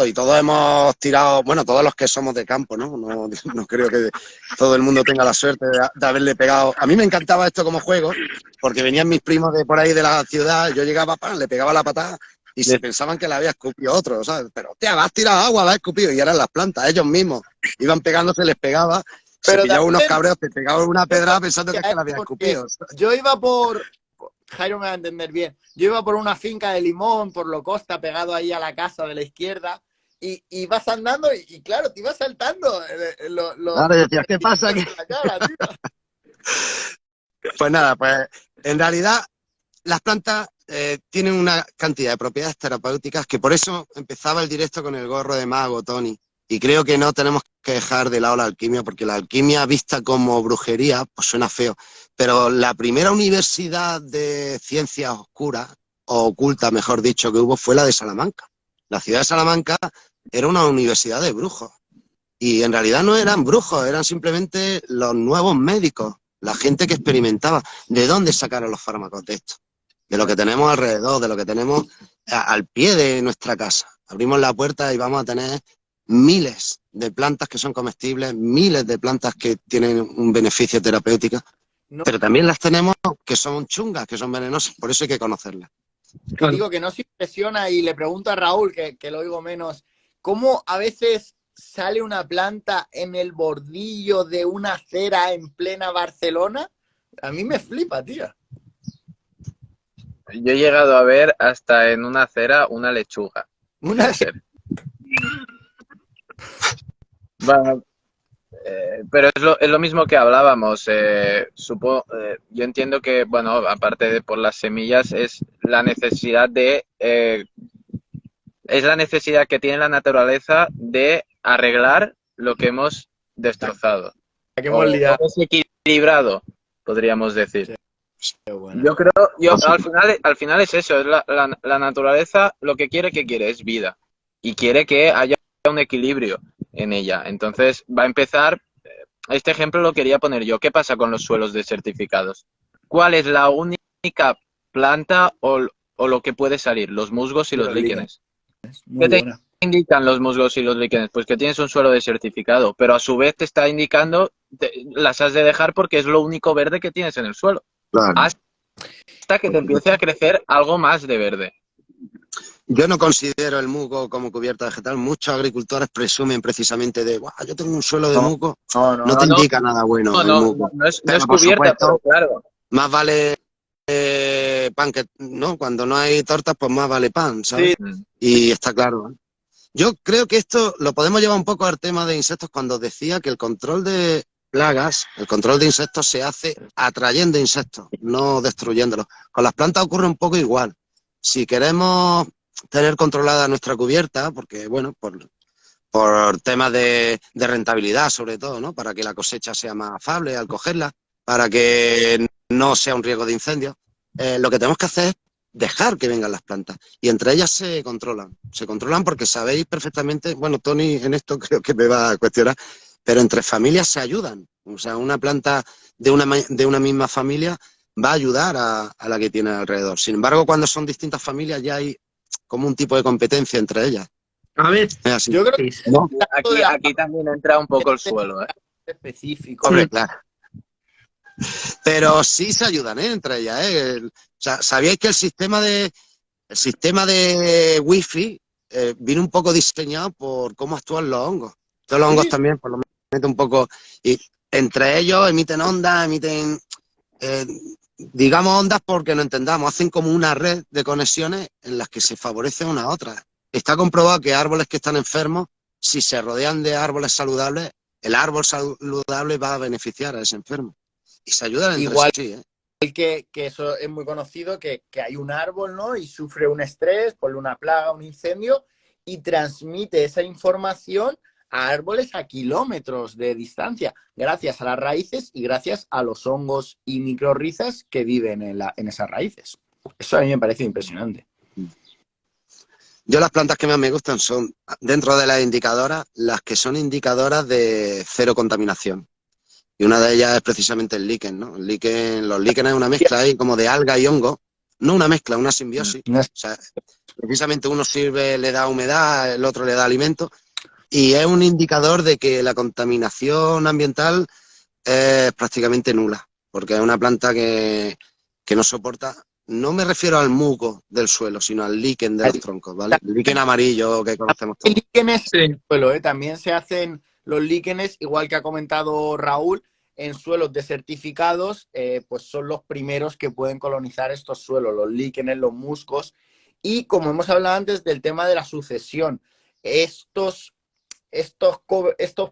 Y todos hemos tirado, bueno, todos los que somos de campo, ¿no? No creo que todo el mundo tenga la suerte de haberle pegado. A mí me encantaba esto como juego, porque venían mis primos de por ahí de la ciudad, yo llegaba, le pegaba la patada y se pensaban que la había escupido otro, ¿sabes? Pero, hostia, has tirado agua, la has escupido, y eran las plantas, ellos mismos. Iban pegándose, les pegaba, se pillaban unos cabreos, te pegaban una pedrada pensando que es que la había escupido. Yo iba Jairo me va a entender bien. Yo iba por una finca de limón, por Locosta, pegado ahí a la casa de la izquierda, y vas andando y claro, te ibas saltando. Claro, decías, ¿qué pasa aquí? Pues nada, pues en realidad las plantas tienen una cantidad de propiedades terapéuticas que por eso empezaba el directo con el gorro de mago, Tony. Y creo que no tenemos que dejar de lado la alquimia, porque la alquimia vista como brujería, pues suena feo. Pero la primera universidad de ciencias oscuras, o ocultas, mejor dicho, que hubo fue la de Salamanca. La ciudad de Salamanca era una universidad de brujos. Y en realidad no eran brujos, eran simplemente los nuevos médicos, la gente que experimentaba. ¿De dónde sacaron los fármacos de esto? De lo que tenemos alrededor, de lo que tenemos al pie de nuestra casa. Abrimos la puerta y vamos a tener miles de plantas que son comestibles, miles de plantas que tienen un beneficio terapéutico, pero también las tenemos que son chungas, que son venenosas, por eso hay que conocerlas. Claro. Digo que no se impresiona y le pregunto a Raúl, que lo oigo menos, ¿cómo a veces sale una planta en el bordillo de una acera en plena Barcelona? A mí me flipa, tío. Yo he llegado a ver hasta en una acera una lechuga. Bueno, pero es lo mismo que hablábamos. Yo entiendo que, bueno, aparte de por las semillas, es la necesidad que tiene la naturaleza de arreglar lo que hemos destrozado. Que hemos liado. O desequilibrado, podríamos decir. Sí, bueno. Yo creo, al final es eso, es la naturaleza lo que quiere, es vida. Y quiere que haya un equilibrio en ella. Entonces va a empezar, este ejemplo lo quería poner yo. ¿Qué pasa con los suelos desertificados? ¿Cuál es la única planta o lo que puede salir? Los musgos y los líquenes. ¿Qué te indican los musgos y los líquenes? Pues que tienes un suelo desertificado, pero a su vez te está indicando, las has de dejar porque es lo único verde que tienes en el suelo. Claro. Hasta que te empiece a crecer algo más de verde. Yo no considero el musgo como cubierta vegetal. Muchos agricultores presumen precisamente de, yo tengo un suelo de musgo. No te indica nada bueno el musgo. No es cubierta, pero claro. Más vale pan que, ¿no? Cuando no hay tortas, pues más vale pan, ¿sabes? Sí. Y está claro, ¿eh? Yo creo que esto lo podemos llevar un poco al tema de insectos cuando decía que el control de plagas, el control de insectos se hace atrayendo insectos, no destruyéndolos. Con las plantas ocurre un poco igual. Si queremos tener controlada nuestra cubierta, porque, bueno, por temas de rentabilidad sobre todo, ¿no? Para que la cosecha sea más afable al cogerla, para que no sea un riesgo de incendio. Lo que tenemos que hacer es dejar que vengan las plantas y entre ellas se controlan porque sabéis perfectamente, bueno, Tony en esto creo que me va a cuestionar, pero entre familias se ayudan, o sea, una planta de una misma familia va a ayudar a la que tiene alrededor. Sin embargo, cuando son distintas familias ya hay como un tipo de competencia entre ellas. A ver, Es así. Yo creo que ¿No? Aquí también entra un poco el suelo, ¿eh? específico. Hombre, claro. Pero sí se ayudan, ¿eh? Entre ellas, ¿eh? O sea, ¿sabíais que el sistema de wifi viene un poco diseñado por cómo actúan los hongos? Todos los hongos también, por lo menos, emiten un poco. Y entre ellos emiten ondas, digamos ondas porque no entendamos, hacen como una red de conexiones en las que se favorecen unas a otras. Está comprobado que árboles que están enfermos, si se rodean de árboles saludables, el árbol saludable va a beneficiar a ese enfermo. Y se ayudan entre Igual sí, ¿eh? que eso es muy conocido, que hay un árbol, ¿no? Y sufre un estrés, ponle una plaga, un incendio, y transmite esa información a árboles a kilómetros de distancia, gracias a las raíces y gracias a los hongos y microrrizas que viven en esas raíces. Eso a mí me parece impresionante. Yo las plantas que más me gustan son, dentro de las indicadoras, las que son indicadoras de cero contaminación. Y una de ellas es precisamente el líquen, ¿no? Los líquenes es una mezcla ahí como de alga y hongo. No una mezcla, una simbiosis. O sea, precisamente uno sirve, le da humedad, el otro le da alimento. Y es un indicador de que la contaminación ambiental es prácticamente nula. Porque es una planta que no soporta. No me refiero al musgo del suelo, sino al líquen de los troncos, ¿vale? El líquen amarillo que conocemos todos. Líquenes, sí. suelo, también se hacen los líquenes, igual que ha comentado Raúl, en suelos desertificados, pues son los primeros que pueden colonizar estos suelos, los líquenes, los musgos. Y como hemos hablado antes del tema de la sucesión, estos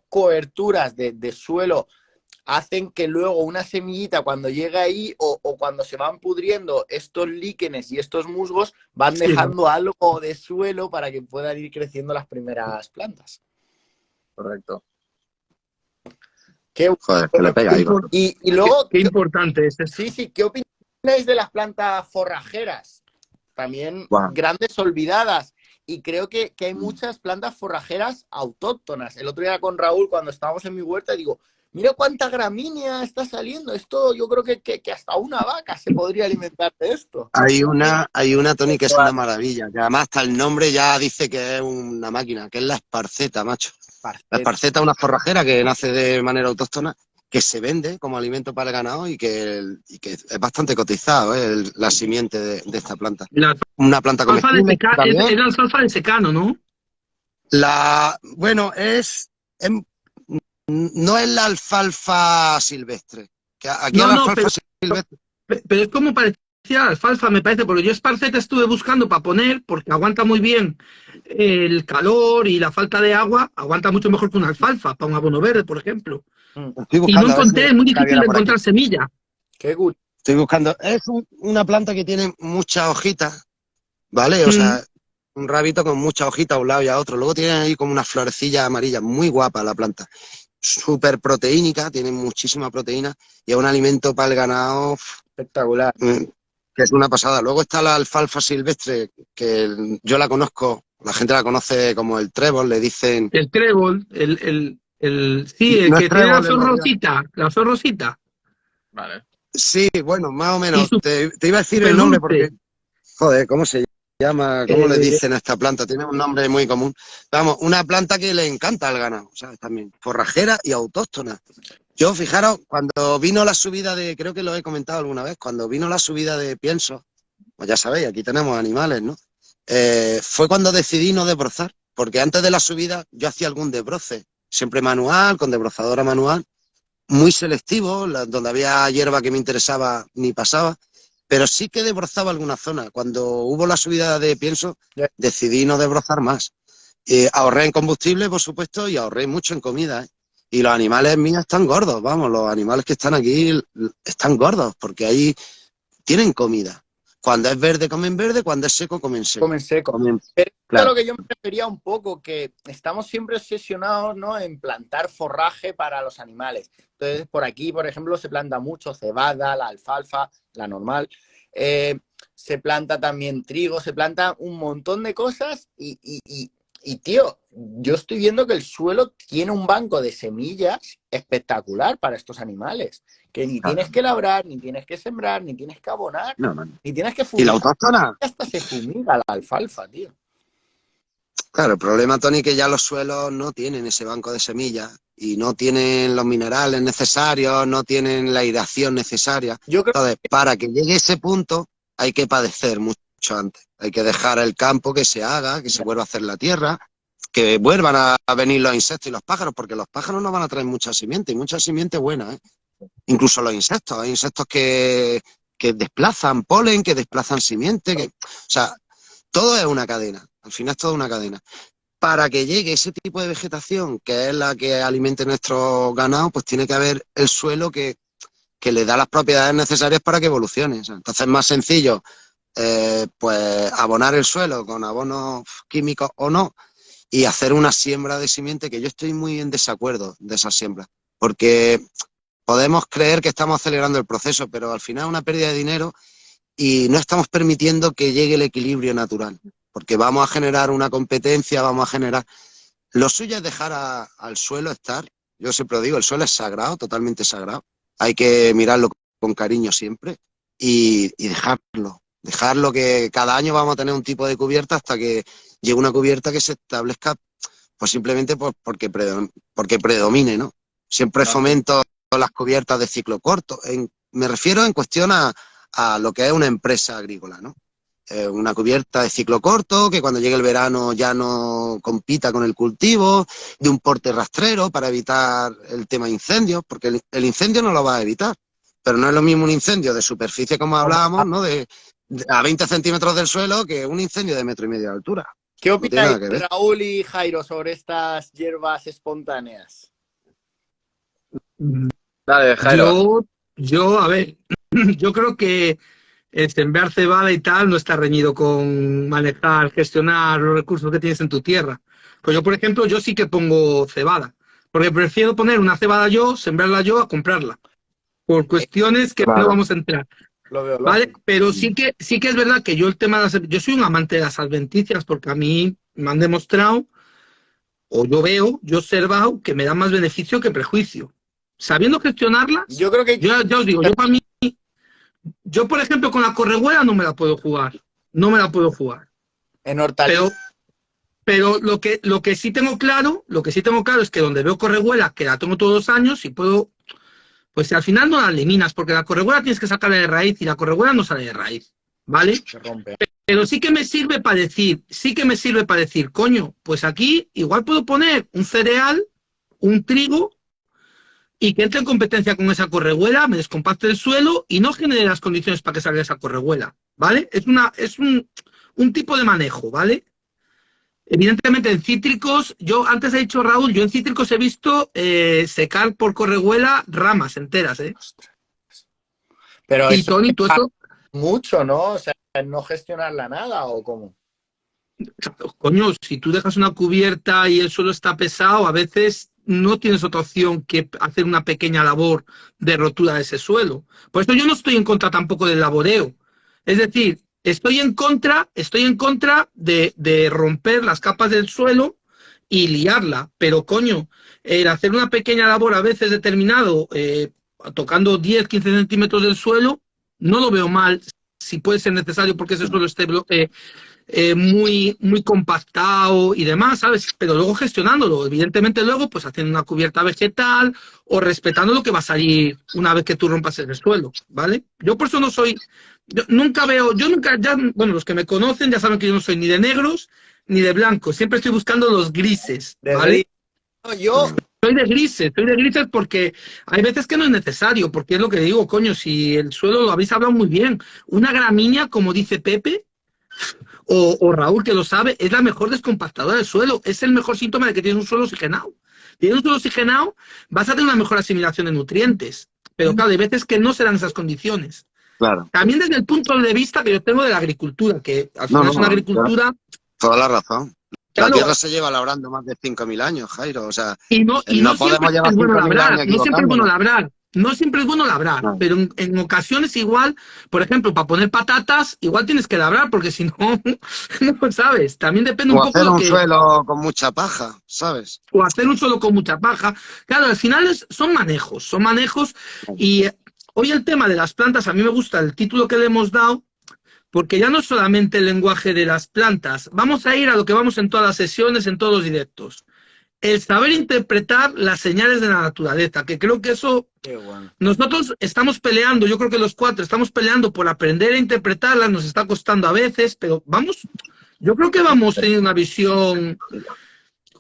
coberturas de suelo hacen que luego una semillita cuando llega ahí o cuando se van pudriendo estos líquenes y estos musgos van dejando algo de suelo para que puedan ir creciendo las primeras plantas. Correcto. Joder, que le pega ahí. Y luego, qué importante es esto. sí, ¿qué opináis de las plantas forrajeras? También grandes olvidadas. Y creo que hay muchas plantas forrajeras autóctonas. El otro día con Raúl, cuando estábamos en mi huerta, digo, mira cuánta gramínea está saliendo. Esto yo creo que hasta una vaca se podría alimentar de esto. Hay una, Tony, que es una maravilla. Que además hasta el nombre ya dice que es una máquina, que es la esparceta, macho. La esparceta es una forrajera que nace de manera autóctona, que se vende como alimento para el ganado y que es bastante cotizado, la simiente de esta planta. Una planta comestible. Es la alfalfa de secano, ¿no? Bueno, no es la alfalfa silvestre. Que aquí No, la no, alfalfa silvestre. Pero es como parecía la alfalfa, me parece, porque yo esparceta estuve buscando para poner, porque aguanta muy bien el calor y la falta de agua, aguanta mucho mejor que una alfalfa, para un abono verde, por ejemplo. Y no encontré, es muy difícil de encontrar semilla. Qué gusto. Estoy buscando. Es una planta que tiene muchas hojitas, ¿vale? O sea, un rabito con muchas hojitas a un lado y a otro. Luego tiene ahí como unas florecillas amarillas, muy guapa la planta. Súper proteínica, tiene muchísima proteína y es un alimento para el ganado espectacular. Que es una pasada. Luego está la alfalfa silvestre, que yo la conozco, la gente la conoce como el trébol, le dicen... El trébol, sí, el no que tiene la flor rosita. Vale. Sí, bueno, más o menos. Te iba a decir el nombre porque... Joder, ¿cómo se llama? ¿Cómo le dicen a esta planta? Tiene un nombre muy común. Vamos, una planta que le encanta al ganado, ¿sabes? También forrajera y autóctona. Yo, fijaros, cuando vino la subida creo que lo he comentado alguna vez, cuando vino la subida de pienso, pues ya sabéis, aquí tenemos animales, ¿no? Fue cuando decidí no desbrozar, porque antes de la subida yo hacía algún desbroce, siempre manual, con desbrozadora manual, muy selectivo, donde había hierba que me interesaba ni pasaba, pero sí que desbrozaba alguna zona. Cuando hubo la subida de pienso, decidí no desbrozar más. Ahorré en combustible, por supuesto, y ahorré mucho en comida, ¿eh? Y los animales míos están gordos, vamos, los animales que están aquí están gordos, porque ahí tienen comida. Cuando es verde comen verde, cuando es seco comen seco. Comen seco. Pero esto es lo que yo me refería un poco, que estamos siempre obsesionados, ¿no?, en plantar forraje para los animales. Entonces, por aquí, por ejemplo, se planta mucho cebada, la alfalfa, la normal. Se planta también trigo, se planta un montón de cosas y, tío, yo estoy viendo que el suelo tiene un banco de semillas espectacular para estos animales, que ni tienes que labrar, ni tienes que sembrar, ni tienes que abonar, ni tienes que fumigar. ¿Y la autóctona? Hasta se fumiga la alfalfa, tío. Claro, el problema, Tony, es que ya los suelos no tienen ese banco de semillas y no tienen los minerales necesarios, no tienen la aireación necesaria. Entonces, para que llegue a ese punto hay que padecer mucho antes. Hay que dejar el campo que se haga, que se vuelva a hacer la tierra, que vuelvan a venir los insectos y los pájaros, porque los pájaros no van a traer mucha simiente, y mucha simiente buena, ¿eh? Incluso los insectos, hay insectos que desplazan polen, que desplazan simiente, o sea, todo es una cadena, al final es toda una cadena. Para que llegue ese tipo de vegetación, que es la que alimente nuestro ganado, pues tiene que haber el suelo que le da las propiedades necesarias para que evolucione. O sea, entonces es más sencillo pues abonar el suelo con abonos químicos o no, y hacer una siembra de simiente, que yo estoy muy en desacuerdo de esa siembra, porque podemos creer que estamos acelerando el proceso, pero al final es una pérdida de dinero y no estamos permitiendo que llegue el equilibrio natural, porque vamos a generar una competencia, vamos a generar... Lo suyo es dejar al suelo estar. Yo siempre lo digo, el suelo es sagrado, totalmente sagrado. Hay que mirarlo con cariño siempre y dejarlo, que cada año vamos a tener un tipo de cubierta hasta que llegue una cubierta que se establezca, pues simplemente porque predomine, ¿no? Siempre fomento las cubiertas de ciclo corto. Me refiero en cuestión a lo que es una empresa agrícola, ¿no? Una cubierta de ciclo corto, que cuando llegue el verano ya no compita con el cultivo, de un porte rastrero para evitar el tema de incendios, porque el incendio no lo va a evitar, pero no es lo mismo un incendio de superficie, como hablábamos, ¿no?, a 20 centímetros del suelo, que un incendio de 1,5 metros de altura. ¿Qué opináis, Raúl y Jairo, sobre estas hierbas espontáneas? Dale, Jairo. A ver, yo creo que el sembrar cebada y tal no está reñido con manejar, gestionar los recursos que tienes en tu tierra. Pues yo, por ejemplo, yo sí que pongo cebada, porque prefiero poner una cebada yo, sembrarla yo, a comprarla, por cuestiones que no vamos a entrar. Lo veo, ¿Vale? Pero sí que es verdad que yo el tema de yo soy un amante de las adventicias, porque a mí me han demostrado, o yo he observado que me dan más beneficio que prejuicio. Sabiendo gestionarlas, yo creo que ya os digo, yo para mí, yo por ejemplo con la corregüela no me la puedo jugar. En hortalizas. Pero lo que sí tengo claro, es que donde veo corregüela, que la tengo todos los años, y puedo, pues al final no la eliminas, porque la corregüela tienes que sacarla de raíz, y la corregüela no sale de raíz, ¿vale? Se rompe. Pero sí que me sirve para decir, coño, pues aquí igual puedo poner un cereal, un trigo, y que entre en competencia con esa corregüela, me descompacte el suelo y no genere las condiciones para que salga esa corregüela, ¿vale? Es un tipo de manejo, ¿vale? Evidentemente en cítricos, yo antes he dicho, Raúl, yo en cítricos he visto secar por corregüela ramas enteras, ¿eh? Pero y Tony, tú eso... mucho, ¿no? O sea, no gestionarla nada, ¿o cómo? Coño, si tú dejas una cubierta y el suelo está pesado, a veces no tienes otra opción que hacer una pequeña labor de rotura de ese suelo. Por eso yo no estoy en contra tampoco del laboreo. Es decir, estoy en contra de romper las capas del suelo y liarla. Pero, coño, el hacer una pequeña labor a veces determinado, tocando 10, 15 centímetros del suelo, no lo veo mal, si puede ser necesario, porque ese suelo esté muy compactado y demás, ¿sabes? Pero luego gestionándolo, evidentemente luego pues haciendo una cubierta vegetal o respetando lo que va a salir una vez que tú rompas el suelo, ¿vale? Yo por eso no soy, bueno, los que me conocen ya saben que yo no soy ni de negros ni de blancos, siempre estoy buscando los grises, ¿vale? Soy de grises porque hay veces que no es necesario, porque es lo que digo, coño, si el suelo lo habéis hablado muy bien, una gramínea, como dice Pepe, o Raúl, que lo sabe, es la mejor descompactadora del suelo, es el mejor síntoma de que tienes un suelo oxigenado. Tienes un suelo oxigenado, vas a tener una mejor asimilación de nutrientes, pero claro, hay veces que no serán esas condiciones. Claro. También desde el punto de vista que yo tengo de la agricultura, que al final es una agricultura... Toda la razón. La Claro, tierra se lleva labrando más de 5.000 años, Jairo. O sea, y no podemos siempre llevar es bueno 5.000 labrar, años no siempre es bueno equivocándonos. labrar. No siempre es bueno labrar, No. pero en ocasiones igual, por ejemplo, para poner patatas, igual tienes que labrar, porque si no, no sabes. También depende un O poco hacer lo un que... suelo con mucha paja, ¿sabes? O hacer un suelo con mucha paja. Claro, al final son manejos. Y hoy el tema de las plantas, a mí me gusta el título que le hemos dado, porque ya no es solamente el lenguaje de las plantas. Vamos a ir a lo que vamos en todas las sesiones, en todos los directos. El saber interpretar las señales de la naturaleza, que creo que eso... Qué bueno. Nosotros estamos peleando, yo creo que los 4 estamos peleando por aprender a interpretarlas, nos está costando a veces, pero yo creo que vamos a tener una visión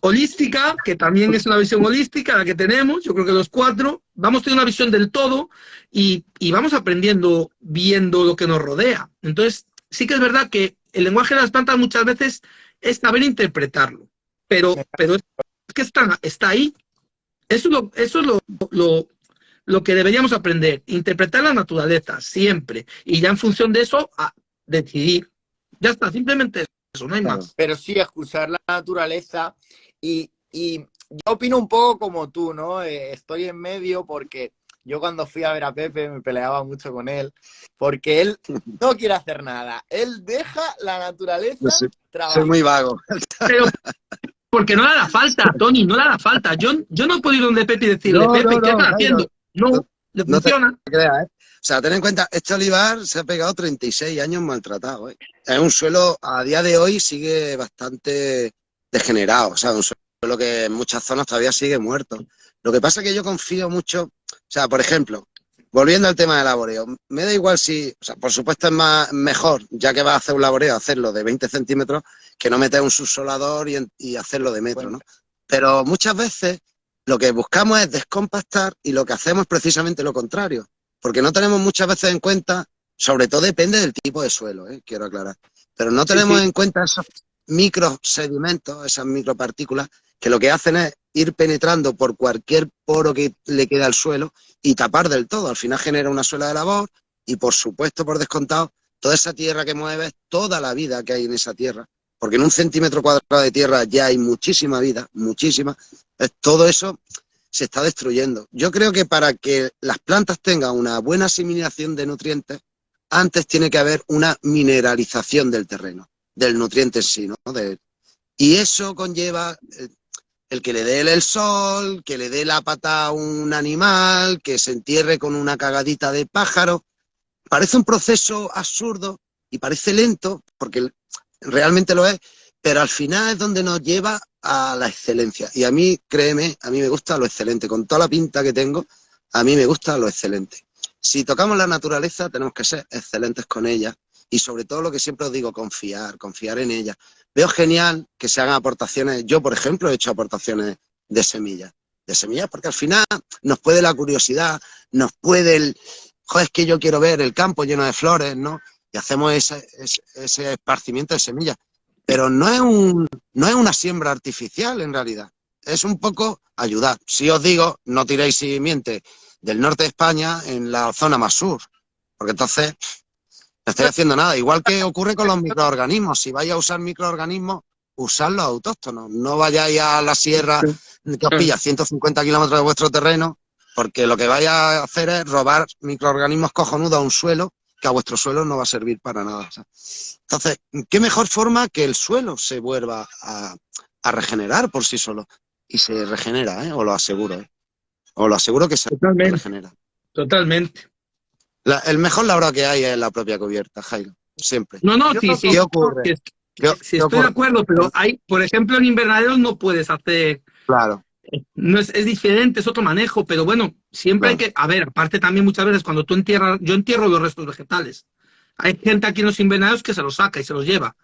holística, que también es una visión holística la que tenemos, yo creo que los 4, vamos a tener una visión del todo y vamos aprendiendo viendo lo que nos rodea. Entonces, sí que es verdad que el lenguaje de las plantas muchas veces es saber interpretarlo, pero es que está ahí. Eso es lo que deberíamos aprender, interpretar la naturaleza siempre, y ya en función de eso, decidir. Ya está, simplemente eso, no hay más. Pero sí, escuchar la naturaleza y yo opino un poco como tú, ¿no? Estoy en medio porque yo cuando fui a ver a Pepe me peleaba mucho con él, porque él no quiere hacer nada, él deja la naturaleza trabajar. Soy muy vago. Pero porque no le da falta, Tony, no le da falta. Yo no he podido ir donde Pepe y decirle, Pepe, ¿qué estás haciendo? No, le funciona. Te creas, ¿eh? O sea, ten en cuenta, este olivar se ha pegado 36 años maltratado, ¿eh? Es un suelo, a día de hoy, sigue bastante degenerado. O sea, un suelo que en muchas zonas todavía sigue muerto. Lo que pasa es que yo confío mucho, o sea, por ejemplo, volviendo al tema del laboreo, me da igual si, o sea, por supuesto es mejor, ya que vas a hacer un laboreo, hacerlo de 20 centímetros, que no meter un subsolador y hacerlo de metro, ¿no? Pero muchas veces lo que buscamos es descompactar y lo que hacemos es precisamente lo contrario, porque no tenemos muchas veces en cuenta, sobre todo depende del tipo de suelo, quiero aclarar, pero no tenemos en cuenta esos microsedimentos, esas micropartículas, que lo que hacen es ir penetrando por cualquier poro que le queda al suelo y tapar del todo. Al final genera una suela de labor y, por supuesto, por descontado, toda esa tierra que mueve, toda la vida que hay en esa tierra, porque en 1 centímetro cuadrado de tierra ya hay muchísima vida, muchísima, todo eso se está destruyendo. Yo creo que para que las plantas tengan una buena asimilación de nutrientes, antes tiene que haber una mineralización del terreno, del nutriente en sí, ¿no? Y eso conlleva el que le dé el sol, que le dé la pata a un animal, que se entierre con una cagadita de pájaro. Parece un proceso absurdo y parece lento, porque realmente lo es, pero al final es donde nos lleva a la excelencia. Y a mí, créeme, a mí me gusta lo excelente. Con toda la pinta que tengo, a mí me gusta lo excelente. Si tocamos la naturaleza, tenemos que ser excelentes con ella. Y sobre todo lo que siempre os digo, confiar en ella. Veo genial que se hagan aportaciones. Yo, por ejemplo, he hecho aportaciones de semillas porque al final nos puede la curiosidad, nos puede joder, es que yo quiero ver el campo lleno de flores, ¿no? Y hacemos ese esparcimiento de semillas. Pero no es una siembra artificial, en realidad. Es un poco ayudar. Si os digo, no tiréis simiente del norte de España en la zona más sur, porque entonces no estoy haciendo nada. Igual que ocurre con los microorganismos. Si vais a usar microorganismos, usad los autóctonos. No vayáis a la sierra que os pilla 150 kilómetros de vuestro terreno, porque lo que vais a hacer es robar microorganismos cojonudos a un suelo que a vuestro suelo no va a servir para nada. Entonces, ¿qué mejor forma que el suelo se vuelva a regenerar por sí solo? Y se regenera, os lo aseguro. Os lo aseguro que se regenera. Totalmente. El mejor labrado que hay es la propia cubierta, Jairo. Siempre. No, sí. ¿Qué ocurre? Sí, estoy de acuerdo, pero hay, por ejemplo, en invernaderos no puedes hacer... Claro. No es diferente, es otro manejo, pero bueno, siempre hay que... A ver, aparte también muchas veces cuando tú entierras... Yo entierro los restos vegetales. Hay gente aquí en los invernaderos que se los saca y se los lleva,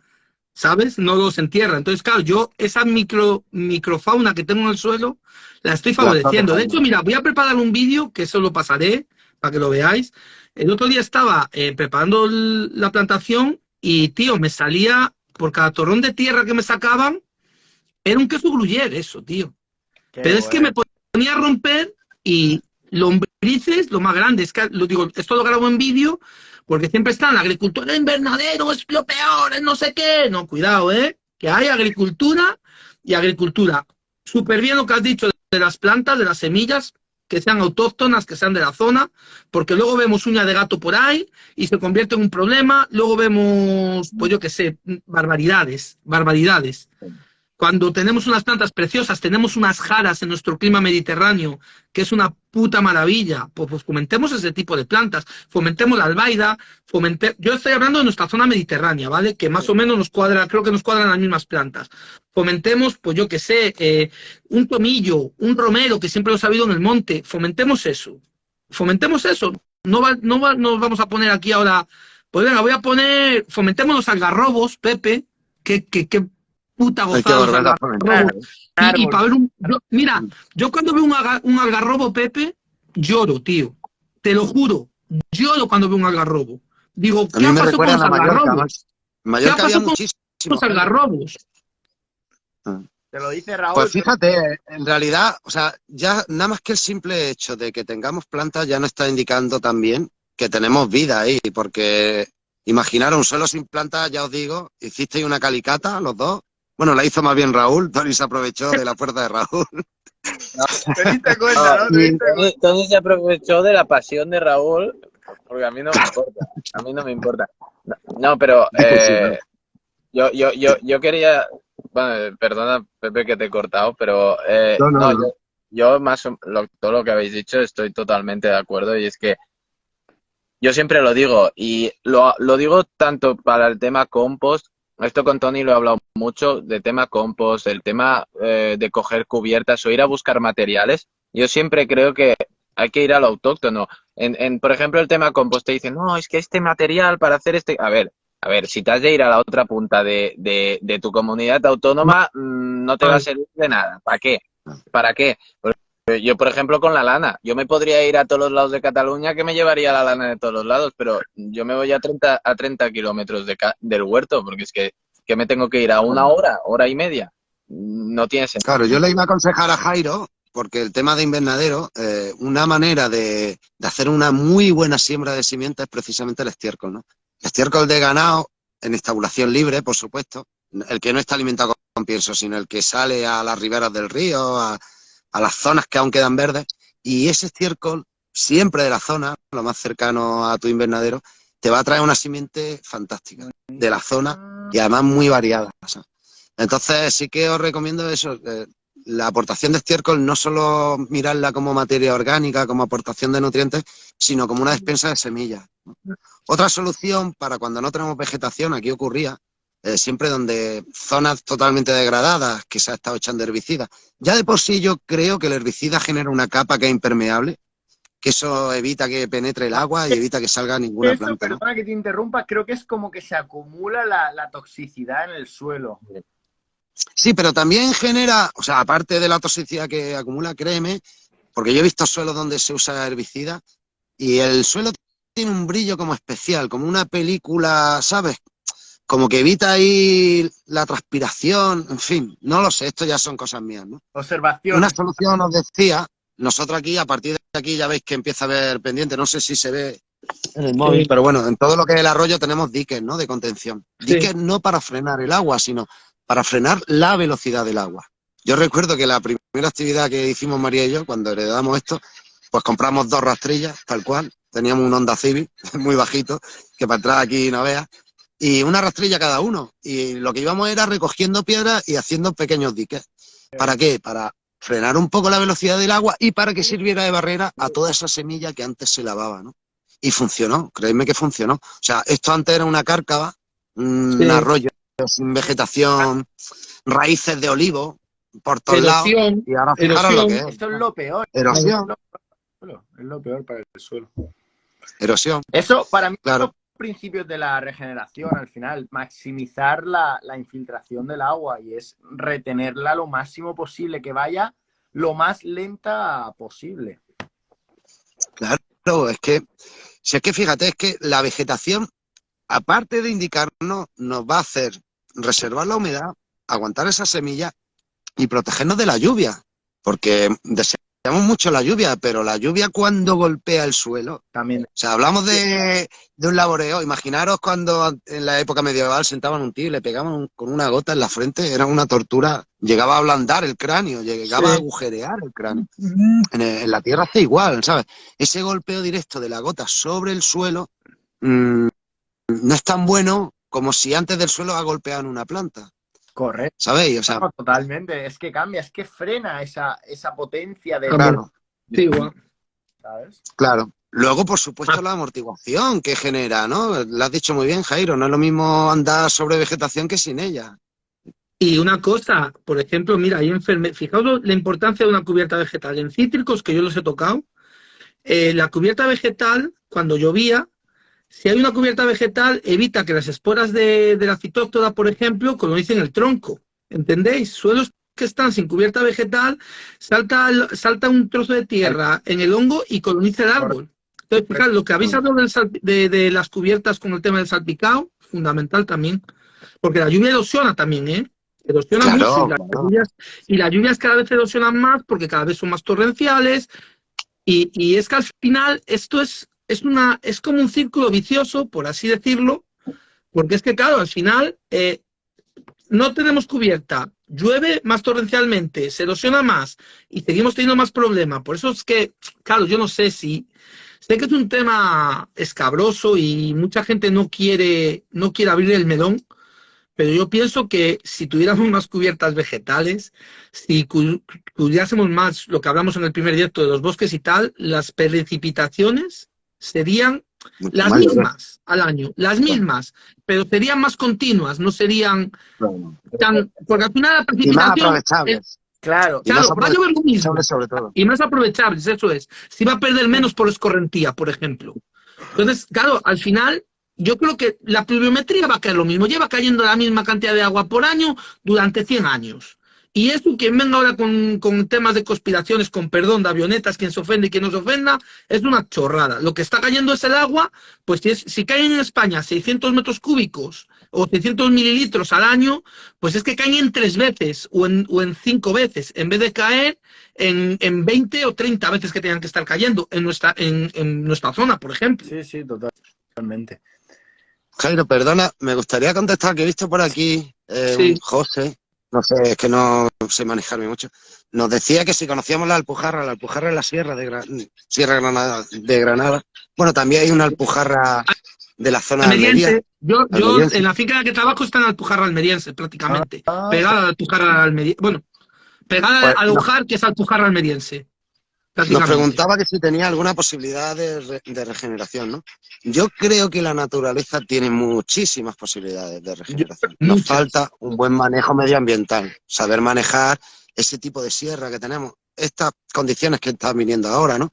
¿sabes? No los entierra. Entonces, claro, yo esa microfauna que tengo en el suelo la estoy favoreciendo. De hecho, mira, voy a preparar un vídeo que eso lo pasaré para que lo veáis. El otro día estaba preparando la plantación y, tío, me salía por cada torrón de tierra que me sacaban, era un queso gruyere eso, tío. Pero es que me ponía a romper y lombrices, lo más grande, es que lo digo, esto lo grabo en vídeo Porque siempre está la agricultura de invernadero, es lo peor, es no sé qué. No, cuidado, que hay agricultura y agricultura. Súper bien lo que has dicho de las plantas, de las semillas, que sean autóctonas, que sean de la zona, porque luego vemos uña de gato por ahí y se convierte en un problema, luego vemos, pues yo qué sé, barbaridades. Cuando tenemos unas plantas preciosas, tenemos unas jaras en nuestro clima mediterráneo, que es una puta maravilla, pues fomentemos ese tipo de plantas, fomentemos la albaida, yo estoy hablando de nuestra zona mediterránea, ¿vale? Que más o menos nos cuadra, creo que nos cuadran las mismas plantas. Fomentemos, pues yo qué sé, un tomillo, un romero, que siempre lo he sabido en el monte, fomentemos eso. No nos vamos a poner aquí ahora, pues venga, fomentemos los algarrobos, Pepe, que puta gozada los algarrobos. Y para ver mira, yo cuando veo un algarrobo, Pepe, lloro, tío. Te lo juro. Lloro cuando veo un algarrobo. Digo, ¿qué ha pasado con los algarrobos? ¿Qué ha pasado con los algarrobos? Te lo dice Raúl. Pues fíjate, en realidad, o sea, ya nada más que el simple hecho de que tengamos plantas ya nos está indicando también que tenemos vida ahí, porque imaginaros un suelo sin plantas, ya os digo, hicisteis una calicata, los dos. Bueno, la hizo más bien Raúl, Tony se aprovechó de la fuerza de Raúl. ¿Te diste cuenta, no? Tony se aprovechó de la pasión de Raúl, porque a mí no me importa. A mí no me importa. No, pero yo quería... Bueno, perdona, Pepe, que te he cortado, pero yo todo lo que habéis dicho estoy totalmente de acuerdo, y es que yo siempre lo digo, y lo digo tanto para el tema compost. Esto con Tony lo he hablado mucho, de tema compost, el tema de coger cubiertas o ir a buscar materiales. Yo siempre creo que hay que ir a lo autóctono. Por ejemplo, el tema compost, te dicen, no, es que este material para hacer este... A ver, si te has de ir a la otra punta de tu comunidad autónoma, no te va a servir de nada. ¿Para qué? ¿Para qué? Yo, por ejemplo, con la lana, yo me podría ir a todos los lados de Cataluña, que me llevaría la lana de todos los lados, pero yo me voy a 30 kilómetros del huerto, porque es que me tengo que ir a una hora y media. No tiene sentido. Claro, yo le iba a aconsejar a Jairo, porque el tema de invernadero, una manera de hacer una muy buena siembra de simientes es precisamente el estiércol, ¿no? El estiércol de ganado, en estabulación libre, por supuesto, el que no está alimentado con pienso, sino el que sale a las riberas del río, a las zonas que aún quedan verdes, y ese estiércol, siempre de la zona, lo más cercano a tu invernadero, te va a traer una simiente fantástica, de la zona, y además muy variada. Entonces sí que os recomiendo eso, la aportación de estiércol, no solo mirarla como materia orgánica, como aportación de nutrientes, sino como una despensa de semillas, ¿no? Otra solución para cuando no tenemos vegetación, aquí ocurría, siempre donde zonas totalmente degradadas que se ha estado echando herbicidas. Ya de por sí yo creo que el herbicida genera una capa que es impermeable, que eso evita que penetre el agua y evita que salga ninguna planta, ¿no? Perdona que te interrumpa, creo que es como que se acumula la toxicidad en el suelo. Sí, pero también genera, o sea, aparte de la toxicidad que acumula, créeme, porque yo he visto suelos donde se usa herbicida y el suelo tiene un brillo como especial, como una película, ¿sabes? Como que evita ahí la transpiración, en fin, no lo sé, esto ya son cosas mías, ¿no? Observación. Una solución os decía, nosotros aquí, a partir de aquí ya veis que empieza a haber pendiente, no sé si se ve en el móvil, pero bueno, en todo lo que es el arroyo tenemos diques, ¿no? De contención. Diques no para frenar el agua, sino para frenar la velocidad del agua. Yo recuerdo que la primera actividad que hicimos María y yo, cuando heredamos esto, pues compramos 2 rastrillas, tal cual, teníamos un Honda Civic muy bajito, que para entrar aquí no veas, y una rastrilla cada uno. Y lo que íbamos era recogiendo piedras y haciendo pequeños diques. ¿Para qué? Para frenar un poco la velocidad del agua y para que sirviera de barrera a toda esa semilla que antes se lavaba, ¿no? Y funcionó, creedme que funcionó. O sea, esto antes era una cárcava, un arroyo sin vegetación, raíces de olivo por todos lados. Y ahora fijaros lo que es. Esto es lo peor. Erosión. Es lo peor para el suelo. Erosión. Eso, para mí, claro. Principios de la regeneración, al final, maximizar la infiltración del agua y es retenerla lo máximo posible, que vaya lo más lenta posible. Claro, es que, si es que fíjate, es que la vegetación, aparte de indicarnos, nos va a hacer reservar la humedad, aguantar esa semilla y protegernos de la lluvia, porque de ser mucho la lluvia, pero la lluvia cuando golpea el suelo. También. O sea, hablamos de un laboreo. Imaginaros cuando en la época medieval sentaban a un tío y le pegaban con una gota en la frente. Era una tortura. Llegaba a ablandar el cráneo, llegaba a agujerear el cráneo. En la tierra hace igual, ¿sabes? Ese golpeo directo de la gota sobre el suelo no es tan bueno como si antes del suelo ha golpeado en una planta. Correcto. ¿Sabéis? O sea, No, totalmente. Es que cambia, es que frena esa potencia de... claro. Sí, igual. ¿Sabes? Claro. Luego, por supuesto, la amortiguación que genera, ¿no? Lo has dicho muy bien, Jairo. No es lo mismo andar sobre vegetación que sin ella. Y una cosa, por ejemplo, mira, hay fijaos la importancia de una cubierta vegetal. En cítricos, que yo los he tocado, la cubierta vegetal, cuando llovía, si hay una cubierta vegetal, evita que las esporas de la fitóctora, por ejemplo, colonicen el tronco. ¿Entendéis? Suelos que están sin cubierta vegetal, salta un trozo de tierra en el hongo y coloniza el árbol. Entonces, fijaos, lo que habéis hablado de las cubiertas con el tema del salpicado, fundamental también, porque la lluvia erosiona también, ¿eh? Erosiona mucho y las lluvias cada vez erosionan más porque cada vez son más torrenciales y es que al final esto es como un círculo vicioso, por así decirlo, porque es que claro, al final no tenemos cubierta, llueve más torrencialmente, se erosiona más y seguimos teniendo más problemas. Por eso es que, claro, yo no sé si... Sé que es un tema escabroso y mucha gente no quiere abrir el melón, pero yo pienso que si tuviéramos más cubiertas vegetales, si cuidásemos más lo que hablamos en el primer directo de los bosques y tal, las precipitaciones serían las mismas al año, las mismas, pero serían más continuas, no serían tan... Porque al final la precipitación... Y más aprovechables. Claro, por año es lo mismo. Sobre todo. Y más aprovechables, eso es. Si va a perder menos por escorrentía, por ejemplo. Entonces, claro, al final, yo creo que la pluviometría va a caer lo mismo. Lleva cayendo la misma cantidad de agua por año durante 100 años. Y eso, quien venga ahora con temas de conspiraciones, con perdón, de avionetas, quien se ofende y quien no se ofenda, es una chorrada. Lo que está cayendo es el agua, pues si caen en España 600 metros cúbicos o 600 mililitros al año, pues es que caen en 3 veces o en 5 veces, en vez de caer en 20 o 30 veces que tengan que estar cayendo en nuestra zona, por ejemplo. Sí, totalmente. Jairo, perdona, me gustaría contestar, que he visto por aquí José, no sé, es que no sé manejarme mucho, nos decía que si conocíamos la Alpujarra es la Sierra de Granada. Bueno, también hay una Alpujarra de la zona de Almería. Yo en la finca en la que trabajo está en la Alpujarra almeriense, prácticamente. Pegada a la Alpujarra almeriense. Bueno, pegada al Ujar, que es Alpujarra almeriense. Nos preguntaba que si tenía alguna posibilidad de regeneración, ¿no? Yo creo que la naturaleza tiene muchísimas posibilidades de regeneración. Nos falta un buen manejo medioambiental, saber manejar ese tipo de sierra que tenemos, estas condiciones que están viniendo ahora, ¿no?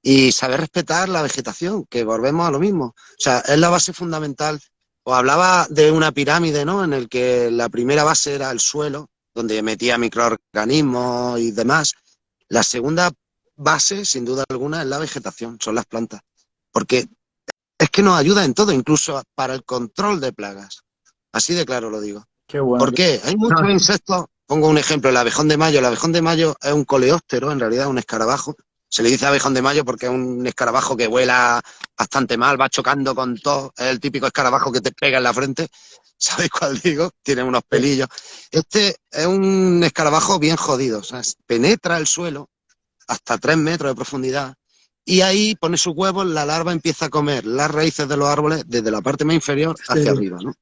Y saber respetar la vegetación, que volvemos a lo mismo. O sea, es la base fundamental. Os hablaba de una pirámide, ¿no? En el que la primera base era el suelo, donde metía microorganismos y demás. La segunda base, sin duda alguna, es la vegetación, son las plantas. Porque es que nos ayuda en todo, incluso para el control de plagas. Así de claro lo digo. Qué bueno. ¿Por qué? Hay muchos insectos. Pongo un ejemplo, el abejón de mayo. El abejón de mayo es un coleóptero, en realidad un escarabajo. Se le dice abejón de mayo porque es un escarabajo que vuela bastante mal, va chocando con todo. Es el típico escarabajo que te pega en la frente. ¿Sabéis cuál digo? Tiene unos pelillos. Este es un escarabajo bien jodido. O sea, penetra el suelo hasta 3 metros de profundidad y ahí pone sus huevos, la larva empieza a comer las raíces de los árboles desde la parte más inferior hacia arriba, ¿no?